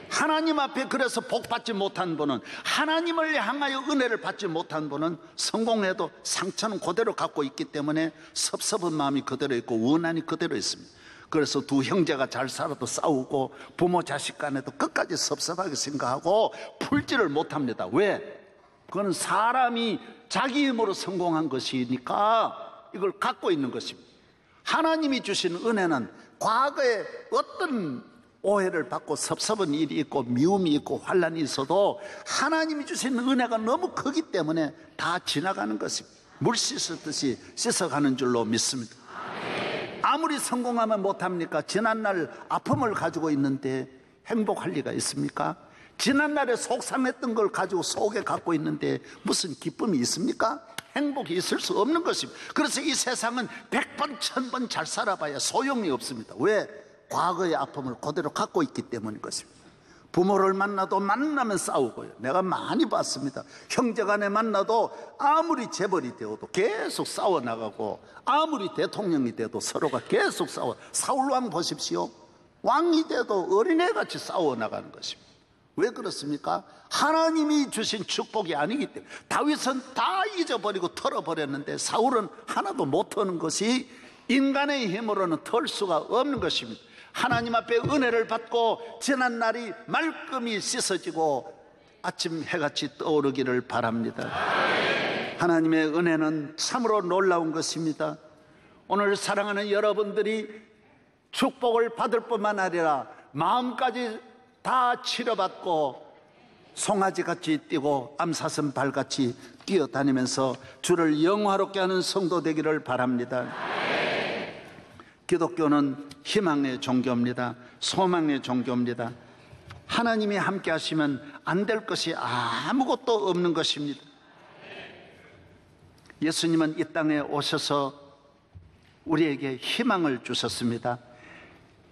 하나님 앞에 그래서 복받지 못한 분은, 하나님을 향하여 은혜를 받지 못한 분은 성공해도 상처는 그대로 갖고 있기 때문에 섭섭한 마음이 그대로 있고 원한이 그대로 있습니다. 그래서 두 형제가 잘 살아도 싸우고 부모 자식 간에도 끝까지 섭섭하게 생각하고 풀지를 못합니다. 왜? 그건 사람이 자기 힘으로 성공한 것이니까 이걸 갖고 있는 것입니다. 하나님이 주신 은혜는 과거에 어떤 오해를 받고 섭섭한 일이 있고 미움이 있고 환난이 있어도 하나님이 주신 은혜가 너무 크기 때문에 다 지나가는 것입니다. 물 씻었듯이 씻어가는 줄로 믿습니다. 아무리 성공하면 못합니까? 지난날 아픔을 가지고 있는데 행복할 리가 있습니까? 지난날에 속상했던 걸 가지고 속에 갖고 있는데 무슨 기쁨이 있습니까? 행복이 있을 수 없는 것입니다. 그래서 이 세상은 100번 1000번 잘 살아봐야 소용이 없습니다. 왜? 과거의 아픔을 그대로 갖고 있기 때문인 것입니다. 부모를 만나도 만나면 싸우고요. 내가 많이 봤습니다. 형제간에 만나도 아무리 재벌이 되어도 계속 싸워나가고 아무리 대통령이 돼도 서로가 계속 싸워. 사울왕 보십시오. 왕이 돼도 어린애같이 싸워나가는 것입니다. 왜 그렇습니까? 하나님이 주신 축복이 아니기 때문에. 다윗은 다 잊어버리고 털어버렸는데 사울은 하나도 못 터는 것이 인간의 힘으로는 털 수가 없는 것입니다. 하나님 앞에 은혜를 받고 지난 날이 말끔히 씻어지고 아침 해같이 떠오르기를 바랍니다. 하나님의 은혜는 참으로 놀라운 것입니다. 오늘 사랑하는 여러분들이 축복을 받을 뿐만 아니라 마음까지 다 치료받고 송아지같이 뛰고 암사슴 발같이 뛰어다니면서 주를 영화롭게 하는 성도 되기를 바랍니다. 기독교는 희망의 종교입니다. 소망의 종교입니다. 하나님이 함께 하시면 안 될 것이 아무것도 없는 것입니다. 예수님은 이 땅에 오셔서 우리에게 희망을 주셨습니다.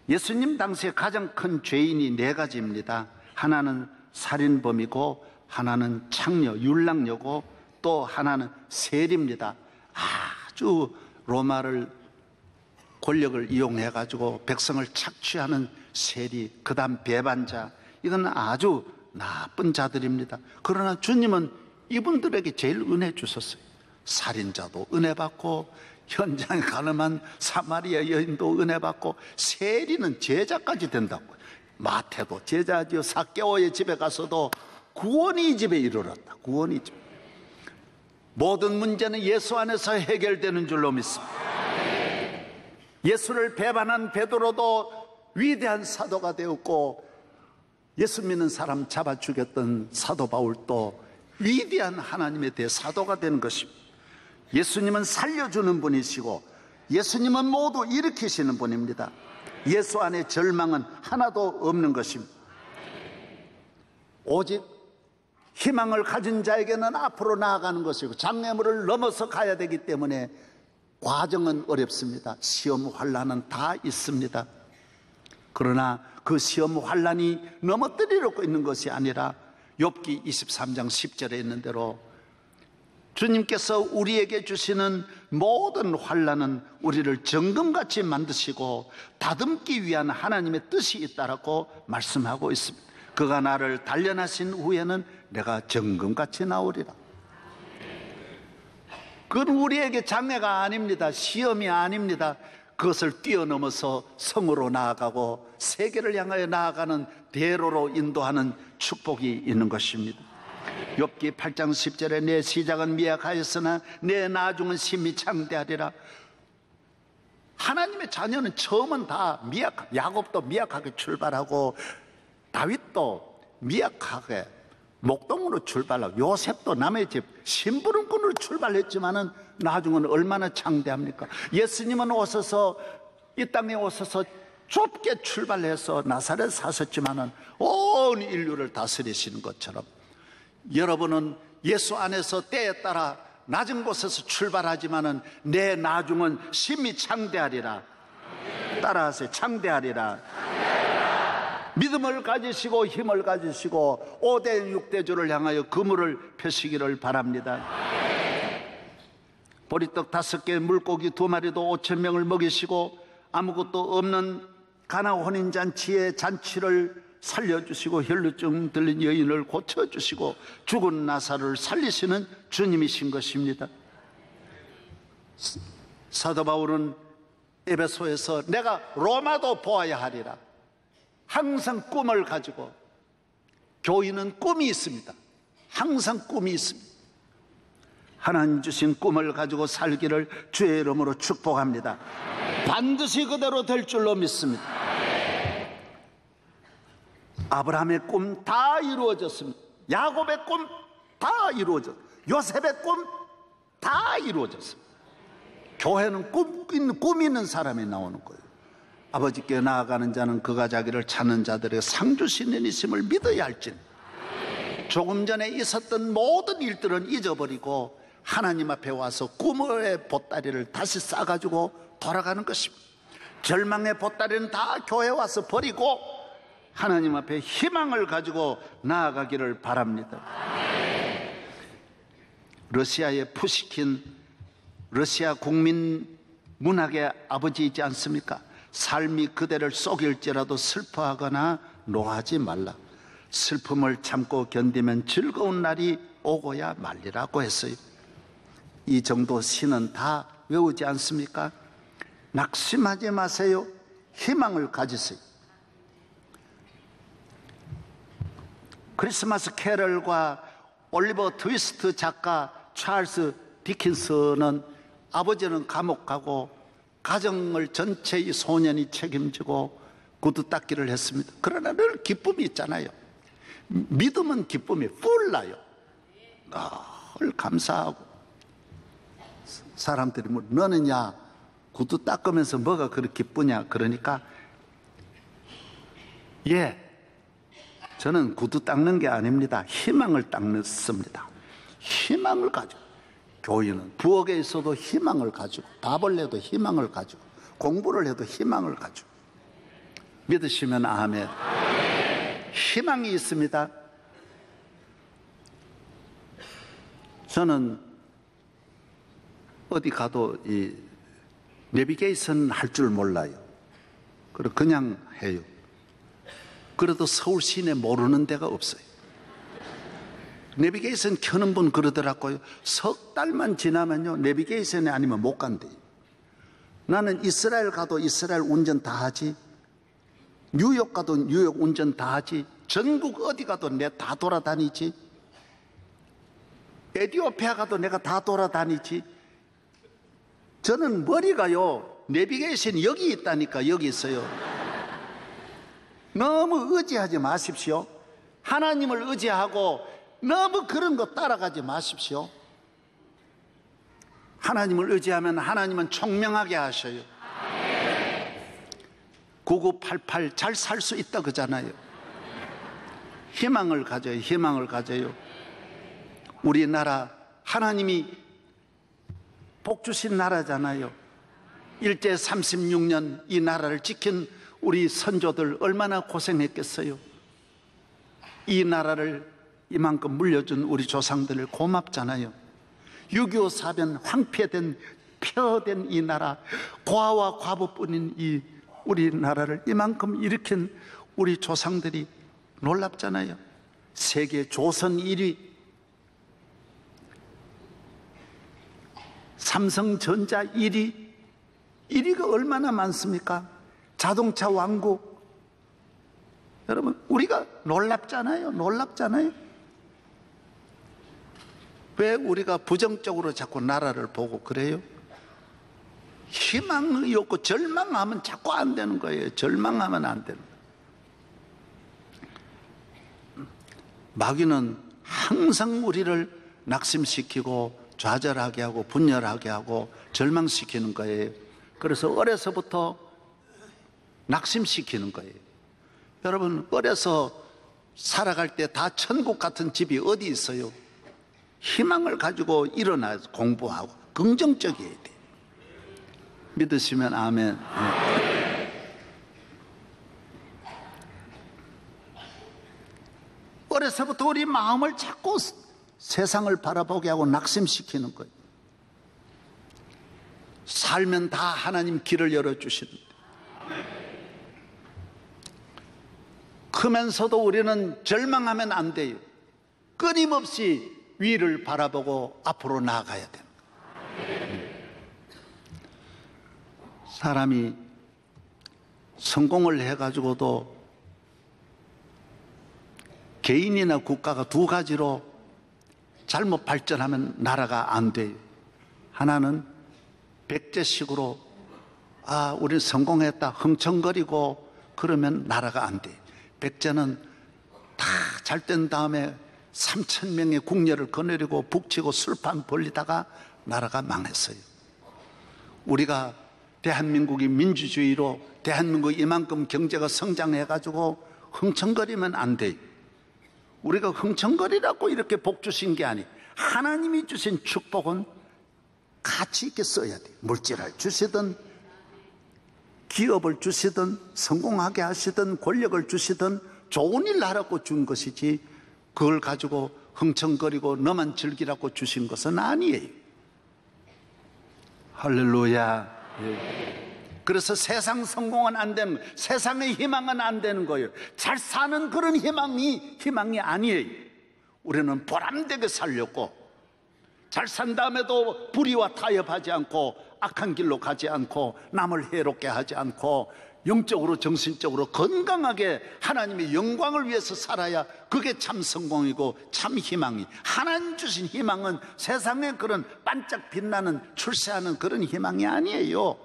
예수님 당시에 가장 큰 죄인이 4가지입니다. 하나는 살인범이고, 하나는 창녀, 율랑녀고, 또 하나는 세리입니다. 아주 로마를 권력을 이용해 가지고 백성을 착취하는 세리, 그다음 배반자, 이건 아주 나쁜 자들입니다. 그러나 주님은 이분들에게 제일 은혜 주셨어요. 살인자도 은혜 받고, 현장에 가늠한 사마리아 여인도 은혜 받고, 세리는 제자까지 된다고. 마태도 제자지요. 삭개오의 집에 가서도 구원이 이 집에 이르렀다. 구원이 집. 모든 문제는 예수 안에서 해결되는 줄로 믿습니다. 예수를 배반한 베드로도 위대한 사도가 되었고, 예수 믿는 사람 잡아 죽였던 사도 바울도 위대한 하나님의 대사도가 되는 것입니다. 예수님은 살려주는 분이시고, 예수님은 모두 일으키시는 분입니다. 예수 안에 절망은 하나도 없는 것입니다. 오직 희망을 가진 자에게는 앞으로 나아가는 것이고, 장애물을 넘어서 가야 되기 때문에 과정은 어렵습니다. 시험 환난은 다 있습니다. 그러나 그 시험 환난이 넘어뜨리려고 있는 것이 아니라, 욥기 23장 10절에 있는 대로 주님께서 우리에게 주시는 모든 환난은 우리를 정금같이 만드시고 다듬기 위한 하나님의 뜻이 있다라고 말씀하고 있습니다. 그가 나를 단련하신 후에는 내가 정금같이 나오리라. 그건 우리에게 장애가 아닙니다. 시험이 아닙니다. 그것을 뛰어넘어서 성으로 나아가고 세계를 향하여 나아가는 대로로 인도하는 축복이 있는 것입니다. 욥기 8장 10절에 내 시작은 미약하였으나 내 나중은 심히 창대하리라. 하나님의 자녀는 처음은 다 야곱도 미약하게 출발하고, 다윗도 미약하게 목동으로 출발하고, 요셉도 남의 집 심부름꾼으로 출발했지만은 나중은 얼마나 창대합니까? 예수님은 오셔서 이 땅에 오셔서 좁게 출발해서 나사렛 사셨지만은 온 인류를 다스리시는 것처럼, 여러분은 예수 안에서 때에 따라 낮은 곳에서 출발하지만은 내 나중은 심히 창대하리라. 따라하세요. 창대하리라. 믿음을 가지시고 힘을 가지시고 5대 6대주를 향하여 그물을 펴시기를 바랍니다. 보리떡 5개, 물고기 2마리도 5,000명을 먹이시고, 아무것도 없는 가나 혼인잔치의 잔치를 살려주시고, 혈루증 들린 여인을 고쳐주시고, 죽은 나사로를 살리시는 주님이신 것입니다. 사도 바울은 에베소에서 내가 로마도 보아야 하리라. 항상 꿈을 가지고, 교인은 꿈이 있습니다. 항상 꿈이 있습니다. 하나님 주신 꿈을 가지고 살기를 주의 이름으로 축복합니다. 반드시 그대로 될 줄로 믿습니다. 아브라함의 꿈 다 이루어졌습니다. 야곱의 꿈 다 이루어졌습니다. 요셉의 꿈 다 이루어졌습니다. 교회는 꿈 있는 사람이 나오는 거예요. 아버지께 나아가는 자는 그가 자기를 찾는 자들에게 상 주시는 이심을 믿어야 할진, 조금 전에 있었던 모든 일들은 잊어버리고 하나님 앞에 와서 꿈의 보따리를 다시 싸가지고 돌아가는 것입니다. 절망의 보따리는 다 교회에 와서 버리고 하나님 앞에 희망을 가지고 나아가기를 바랍니다. 러시아의 푸시킨, 러시아 국민 문학의 아버지이지 않습니까? 삶이 그대를 속일지라도 슬퍼하거나 노하지 말라. 슬픔을 참고 견디면 즐거운 날이 오고야 말리라고 했어요. 이 정도 시는 다 외우지 않습니까? 낙심하지 마세요. 희망을 가지세요. 크리스마스 캐럴과 올리버 트위스트 작가 찰스 디킨슨은 아버지는 감옥 가고 가정을 전체 이 소년이 책임지고 구두 닦기를 했습니다. 그러나 늘 기쁨이 있잖아요. 믿음은 기쁨이 뿔나요. 늘 감사하고. 사람들이 뭐 너는 야 구두 닦으면서 뭐가 그렇게 기쁘냐 그러니까, 예, 저는 구두 닦는 게 아닙니다. 희망을 닦습니다. 희망을 가지고. 교인은 부엌에 있어도 희망을 가지고, 밥을 내도 희망을 가지고, 공부를 해도 희망을 가지고. 믿으시면 아멘. 희망이 있습니다. 저는 어디 가도 이 내비게이션 할 줄 몰라요. 그리고 그냥 해요. 그래도 서울 시내 모르는 데가 없어요. 내비게이션 켜는 분 그러더라고요. 석 달만 지나면요, 내비게이션이 아니면 못 간대요. 나는 이스라엘 가도 이스라엘 운전 다 하지, 뉴욕 가도 뉴욕 운전 다 하지, 전국 어디 가도 내가 다 돌아다니지, 에티오피아 가도 내가 다 돌아다니지. 저는 머리가요, 내비게이션이 여기 있다니까. 여기 있어요. 너무 의지하지 마십시오. 하나님을 의지하고 너무 그런 거 따라가지 마십시오. 하나님을 의지하면 하나님은 총명하게 하셔요. 9988 잘 살 수 있다 그러잖아요. 희망을 가져요. 희망을 가져요. 우리나라 하나님이 복 주신 나라잖아요. 일제 36년 이 나라를 지킨 우리 선조들 얼마나 고생했겠어요. 이 나라를 이만큼 물려준 우리 조상들 고맙잖아요. 6.25 사변 황폐된 폐허된 이 나라, 고아와 과부뿐인 이 우리나라를 이만큼 일으킨 우리 조상들이 놀랍잖아요. 세계 조선 1위, 삼성전자 1위, 1위가 얼마나 많습니까? 자동차 왕국. 여러분, 우리가 놀랍잖아요. 놀랍잖아요. 왜 우리가 부정적으로 자꾸 나라를 보고 그래요? 희망이 없고 절망하면 자꾸 안 되는 거예요. 절망하면 안 되는 거예요. 마귀는 항상 우리를 낙심시키고 좌절하게 하고 분열하게 하고 절망시키는 거예요. 그래서 어려서부터 낙심시키는 거예요. 여러분, 어려서 살아갈 때 다 천국 같은 집이 어디 있어요? 희망을 가지고 일어나서 공부하고 긍정적이어야 돼요. 믿으시면 아멘. 어려서부터 우리 마음을 자꾸 세상을 바라보게 하고 낙심시키는 거예요. 살면 다 하나님 길을 열어주시는데, 크면서도 우리는 절망하면 안 돼요. 끊임없이 위를 바라보고 앞으로 나아가야 됩니다. 사람이 성공을 해가지고도 개인이나 국가가 두 가지로 잘못 발전하면 나라가 안 돼요. 하나는 백제식으로 우리는 성공했다 흥청거리고 그러면 나라가 안 돼요. 백제는 다 잘 된 다음에 3,000명의 궁녀를 거느리고 북치고 술판 벌리다가 나라가 망했어요. 우리가 대한민국이 민주주의로 대한민국이 이만큼 경제가 성장해가지고 흥청거리면 안 돼요. 우리가 흥청거리라고 이렇게 복 주신 게 아니에요. 하나님이 주신 축복은 가치 있게 써야 돼요. 물질을 주시든 기업을 주시든 성공하게 하시든 권력을 주시든 좋은 일 하라고 준 것이지 그걸 가지고 흥청거리고 너만 즐기라고 주신 것은 아니에요. 할렐루야. 그래서 세상 성공은 안 되는 거예요. 세상의 희망은 안 되는 거예요. 잘 사는 그런 희망이 아니에요. 우리는 보람되게 살려고 잘 산 다음에도 불의와 타협하지 않고 악한 길로 가지 않고 남을 해롭게 하지 않고 영적으로 정신적으로 건강하게 하나님의 영광을 위해서 살아야 그게 참 성공이고 참 희망이. 하나님 주신 희망은 세상에 그런 반짝 빛나는 출세하는 그런 희망이 아니에요.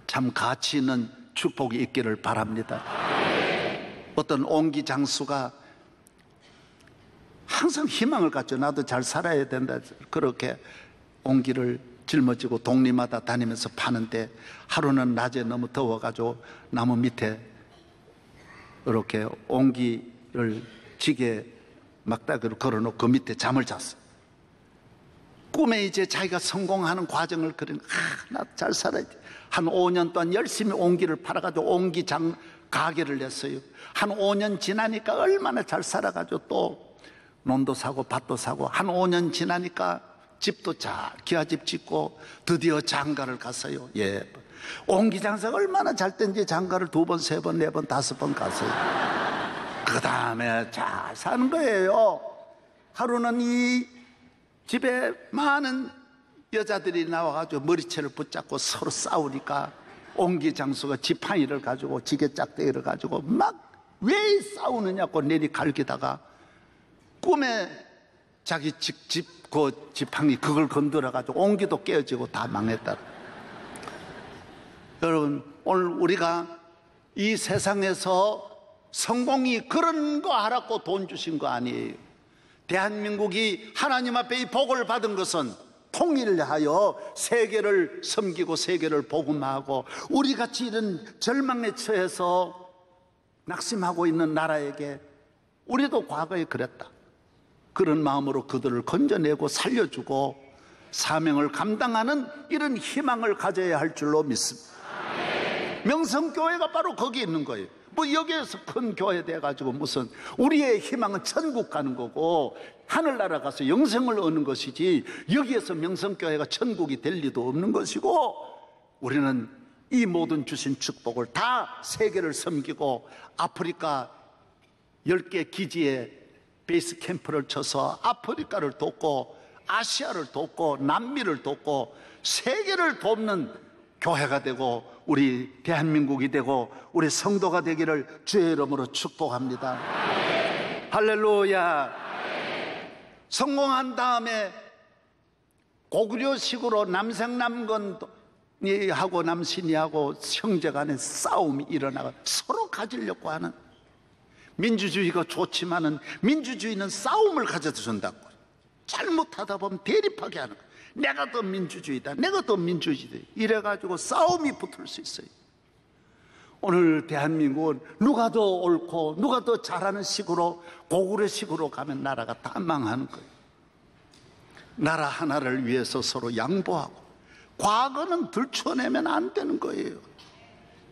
참 가치 있는 축복이 있기를 바랍니다. 어떤 옹기 장수가 항상 희망을 갖죠. 나도 잘 살아야 된다. 그렇게 옹기를 짊어지고 동리마다 다니면서 파는데 하루는 낮에 너무 더워가지고 나무 밑에 이렇게 옹기를 지게 막다기로 걸어놓고 그 밑에 잠을 잤어요. 꿈에 이제 자기가 성공하는 과정을 그린, 나 잘 살아야 돼. 한 5년 동안 열심히 옹기를 팔아가지고 옹기장 가게를 냈어요. 한 5년 지나니까 얼마나 잘 살아가지고 또 논도 사고 밭도 사고 한 5년 지나니까 집도 잘 기와집 짓고 드디어 장가를 갔어요. 예. 옹기장사가 얼마나 잘 된지 장가를 2번, 3번, 4번, 5번 갔어요. 그 다음에 잘 사는 거예요. 하루는 이 집에 많은 여자들이 나와가지고 머리채를 붙잡고 서로 싸우니까 옹기장수가 지팡이를 가지고 지게짝대기를 가지고 막 왜 싸우느냐고 내리갈기다가 꿈에 자기 집 그 지팡이 그걸 건드려가지고 옹기도 깨어지고 다 망했다. 여러분, 오늘 우리가 이 세상에서 성공이 그런 거 하라고 돈 주신 거 아니에요. 대한민국이 하나님 앞에 이 복을 받은 것은 통일하여 세계를 섬기고 세계를 복음하고 우리같이 이런 절망에 처해서 낙심하고 있는 나라에게 우리도 과거에 그랬다. 그런 마음으로 그들을 건져내고 살려주고 사명을 감당하는 이런 희망을 가져야 할 줄로 믿습니다. 명성교회가 바로 거기 있는 거예요. 뭐 여기에서 큰 교회 돼가지고 무슨 우리의 희망은 천국 가는 거고 하늘나라 가서 영생을 얻는 것이지 여기에서 명성교회가 천국이 될 리도 없는 것이고 우리는 이 모든 주신 축복을 다 세계를 섬기고 아프리카 10개 기지에 베이스 캠프를 쳐서 아프리카를 돕고 아시아를 돕고 남미를 돕고 세계를 돕는 교회가 되고 우리 대한민국이 되고 우리 성도가 되기를 주의 이름으로 축복합니다. 할렐루야. 성공한 다음에 고구려식으로 남생남건이하고 남신이하고 형제간에 싸움이 일어나고 서로 가지려고 하는 민주주의가 좋지만은 민주주의는 싸움을 가져다 준다고. 잘못하다 보면 대립하게 하는 거예요. 내가 더 민주주의다, 내가 더 민주주의다 이래가지고 싸움이 붙을 수 있어요. 오늘 대한민국은 누가 더 옳고 누가 더 잘하는 식으로 고구려식으로 가면 나라가 다 망하는 거예요. 나라 하나를 위해서 서로 양보하고 과거는 들춰내면 안 되는 거예요.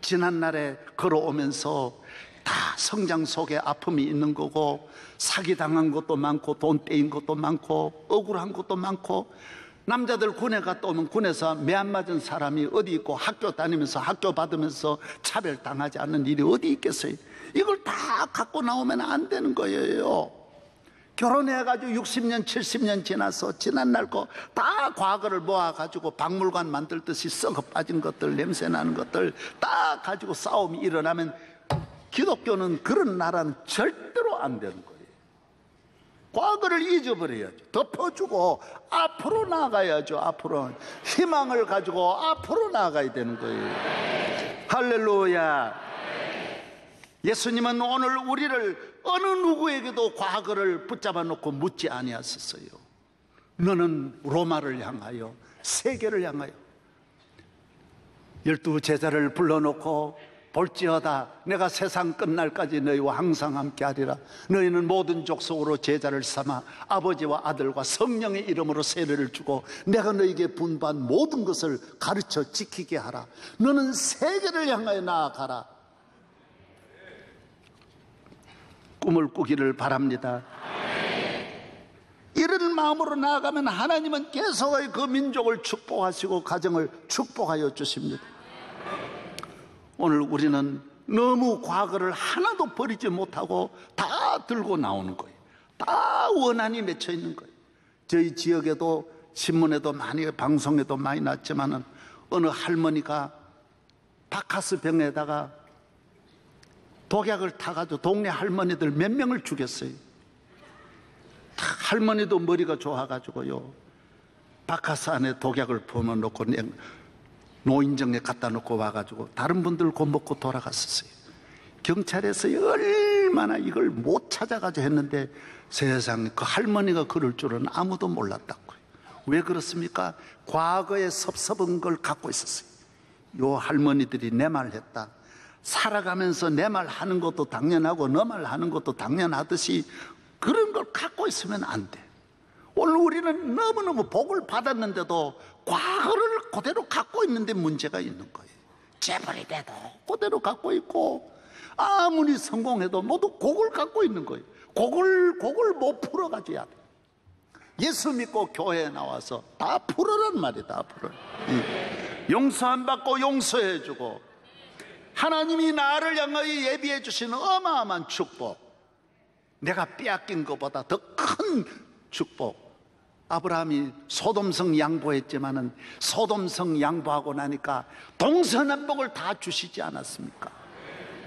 지난날에 걸어오면서 다 성장 속에 아픔이 있는 거고 사기당한 것도 많고 돈 떼인 것도 많고 억울한 것도 많고 남자들 군에 갔다 오면 군에서 매 안 맞은 사람이 어디 있고 학교 다니면서 학교 받으면서 차별당하지 않는 일이 어디 있겠어요. 이걸 다 갖고 나오면 안 되는 거예요. 결혼해가지고 60년 70년 지나서 지난날 거 다 과거를 모아가지고 박물관 만들듯이 썩어 빠진 것들 냄새나는 것들 다 가지고 싸움이 일어나면 기독교는 그런 나라는 절대로 안 되는 거예요. 과거를 잊어버려야죠. 덮어주고 앞으로 나가야죠. 앞으로 희망을 가지고 앞으로 나가야 되는 거예요. 할렐루야. 예수님은 오늘 우리를 어느 누구에게도 과거를 붙잡아 놓고 묻지 아니하셨어요. 너는 로마를 향하여 세계를 향하여 12 제자를 불러놓고 볼지어다 내가 세상 끝날까지 너희와 항상 함께하리라. 너희는 모든 족속으로 제자를 삼아 아버지와 아들과 성령의 이름으로 세례를 주고 내가 너희에게 분부한 모든 것을 가르쳐 지키게 하라. 너는 세계를 향하여 나아가라. 꿈을 꾸기를 바랍니다. 이런 마음으로 나아가면 하나님은 계속 그 민족을 축복하시고 가정을 축복하여 주십니다. 오늘 우리는 너무 과거를 하나도 버리지 못하고 다 들고 나오는 거예요. 다 원한이 맺혀 있는 거예요. 저희 지역에도 신문에도 많이 방송에도 많이 났지만은 어느 할머니가 바카스 병에다가 독약을 타가지고 동네 할머니들 몇 명을 죽였어요. 할머니도 머리가 좋아가지고요 바카스 안에 독약을 부어놓고 노인정에 갖다 놓고 와가지고 다른 분들 곧 먹고 돌아갔었어요. 경찰에서 얼마나 이걸 못 찾아가지고 했는데 세상에 그 할머니가 그럴 줄은 아무도 몰랐다고요. 왜 그렇습니까? 과거에 섭섭한 걸 갖고 있었어요. 요 할머니들이 내 말 했다. 살아가면서 내 말 하는 것도 당연하고 너 말 하는 것도 당연하듯이 그런 걸 갖고 있으면 안 돼. 오늘 우리는 너무너무 복을 받았는데도 과거를 그대로 갖고 있는데 문제가 있는 거예요. 재벌이 돼도 그대로 갖고 있고 아무리 성공해도 모두 곡을 갖고 있는 거예요. 곡을 못 풀어가줘야 돼. 예수 믿고 교회에 나와서 다 풀어란 말이야. 다 풀어. 용서 안 받고 용서해주고, 하나님이 나를 향하여 예비해 주시는 어마어마한 축복, 내가 빼앗긴 것보다 더 큰 축복. 아브라함이 소돔성 양보했지만은 소돔성 양보하고 나니까 동서남북을 다 주시지 않았습니까?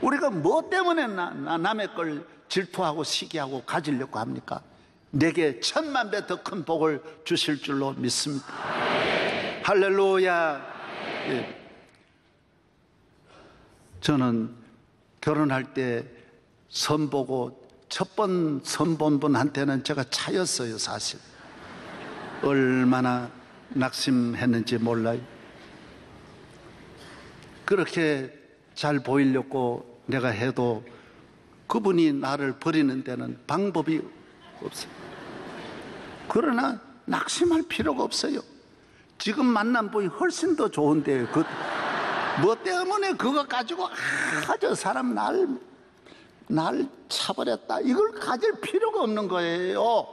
우리가 뭐 때문에 남의 걸 질투하고 시기하고 가지려고 합니까? 내게 1000만 배 더 큰 복을 주실 줄로 믿습니다. 할렐루야. 예. 저는 결혼할 때 선보고 첫 번 선본 분한테는 제가 차였어요. 사실 얼마나 낙심했는지 몰라요. 그렇게 잘 보이려고 내가 해도 그분이 나를 버리는 데는 방법이 없어요. 그러나 낙심할 필요가 없어요. 지금 만난 분이 훨씬 더 좋은데 뭐 때문에 그거 가지고 저 사람 날 차버렸다, 이걸 가질 필요가 없는 거예요.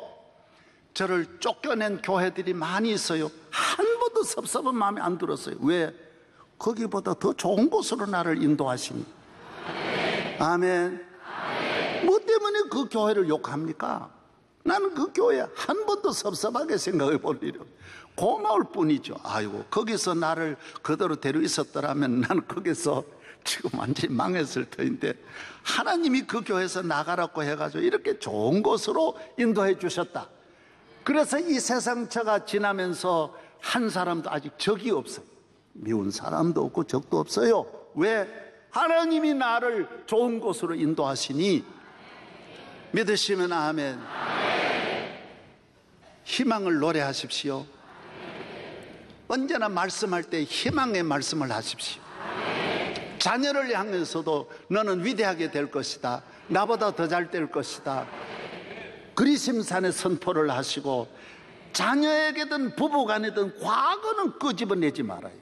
저를 쫓겨낸 교회들이 많이 있어요. 한 번도 섭섭한 마음이 안 들었어요. 왜? 거기보다 더 좋은 곳으로 나를 인도하시니. 아멘. 뭐 때문에 그 교회를 욕합니까? 나는 그 교회 한 번도 섭섭하게 생각해 볼 일이 없어요. 고마울 뿐이죠. 아이고, 거기서 나를 그대로 데리고 있었더라면 나는 거기서 지금 완전히 망했을 터인데, 하나님이 그 교회에서 나가라고 해가지고 이렇게 좋은 곳으로 인도해 주셨다. 그래서 이 세상차가 지나면서 한 사람도 아직 적이 없어요. 미운 사람도 없고 적도 없어요. 왜? 하나님이 나를 좋은 곳으로 인도하시니. 믿으시면 아멘. 희망을 노래하십시오. 언제나 말씀할 때 희망의 말씀을 하십시오. 자녀를 향해서도 너는 위대하게 될 것이다, 나보다 더 잘 될 것이다, 그리심산의 선포를 하시고, 자녀에게든 부부간에든 과거는 끄집어내지 말아요.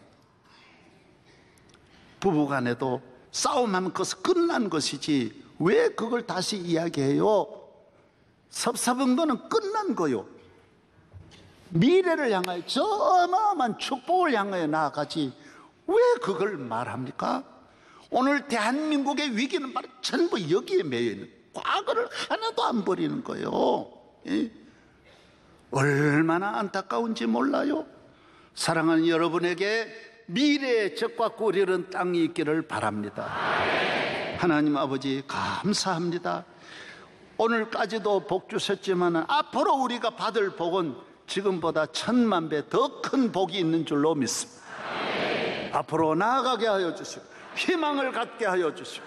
부부간에도 싸움하면 그것은 끝난 것이지 왜 그걸 다시 이야기해요? 섭섭한 거는 끝난 거요. 미래를 향하여 저 어마어마한 축복을 향하여 나아가지 왜 그걸 말합니까? 오늘 대한민국의 위기는 바로 전부 여기에 매여있는, 과거를 하나도 안 버리는 거예요. 예? 얼마나 안타까운지 몰라요. 사랑하는 여러분에게 미래의 적과 꿀 이른 땅이 있기를 바랍니다. 하나님 아버지 감사합니다. 오늘까지도 복 주셨지만 앞으로 우리가 받을 복은 지금보다 1000만 배 더 큰 복이 있는 줄로 믿습니다. 앞으로 나아가게 하여 주시고 희망을 갖게 하여 주시고,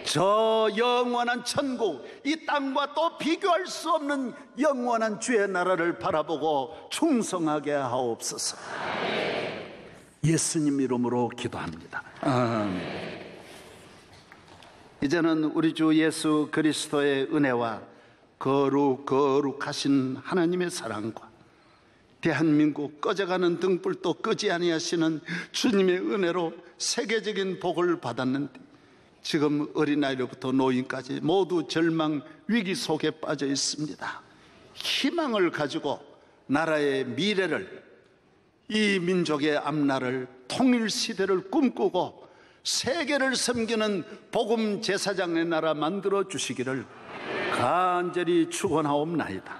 저 영원한 천국, 이 땅과 또 비교할 수 없는 영원한 주의 나라를 바라보고 충성하게 하옵소서. 예수님 이름으로 기도합니다. 아멘. 이제는 우리 주 예수 그리스도의 은혜와 거룩하신 하나님의 사랑과 대한민국 꺼져가는 등불도 끄지 아니하시는 주님의 은혜로 세계적인 복을 받았는데, 지금 어린아이로부터 노인까지 모두 절망 위기 속에 빠져 있습니다. 희망을 가지고 나라의 미래를, 이 민족의 앞날을, 통일 시대를 꿈꾸고 세계를 섬기는 복음 제사장의 나라 만들어 주시기를 간절히 축원하옵나이다.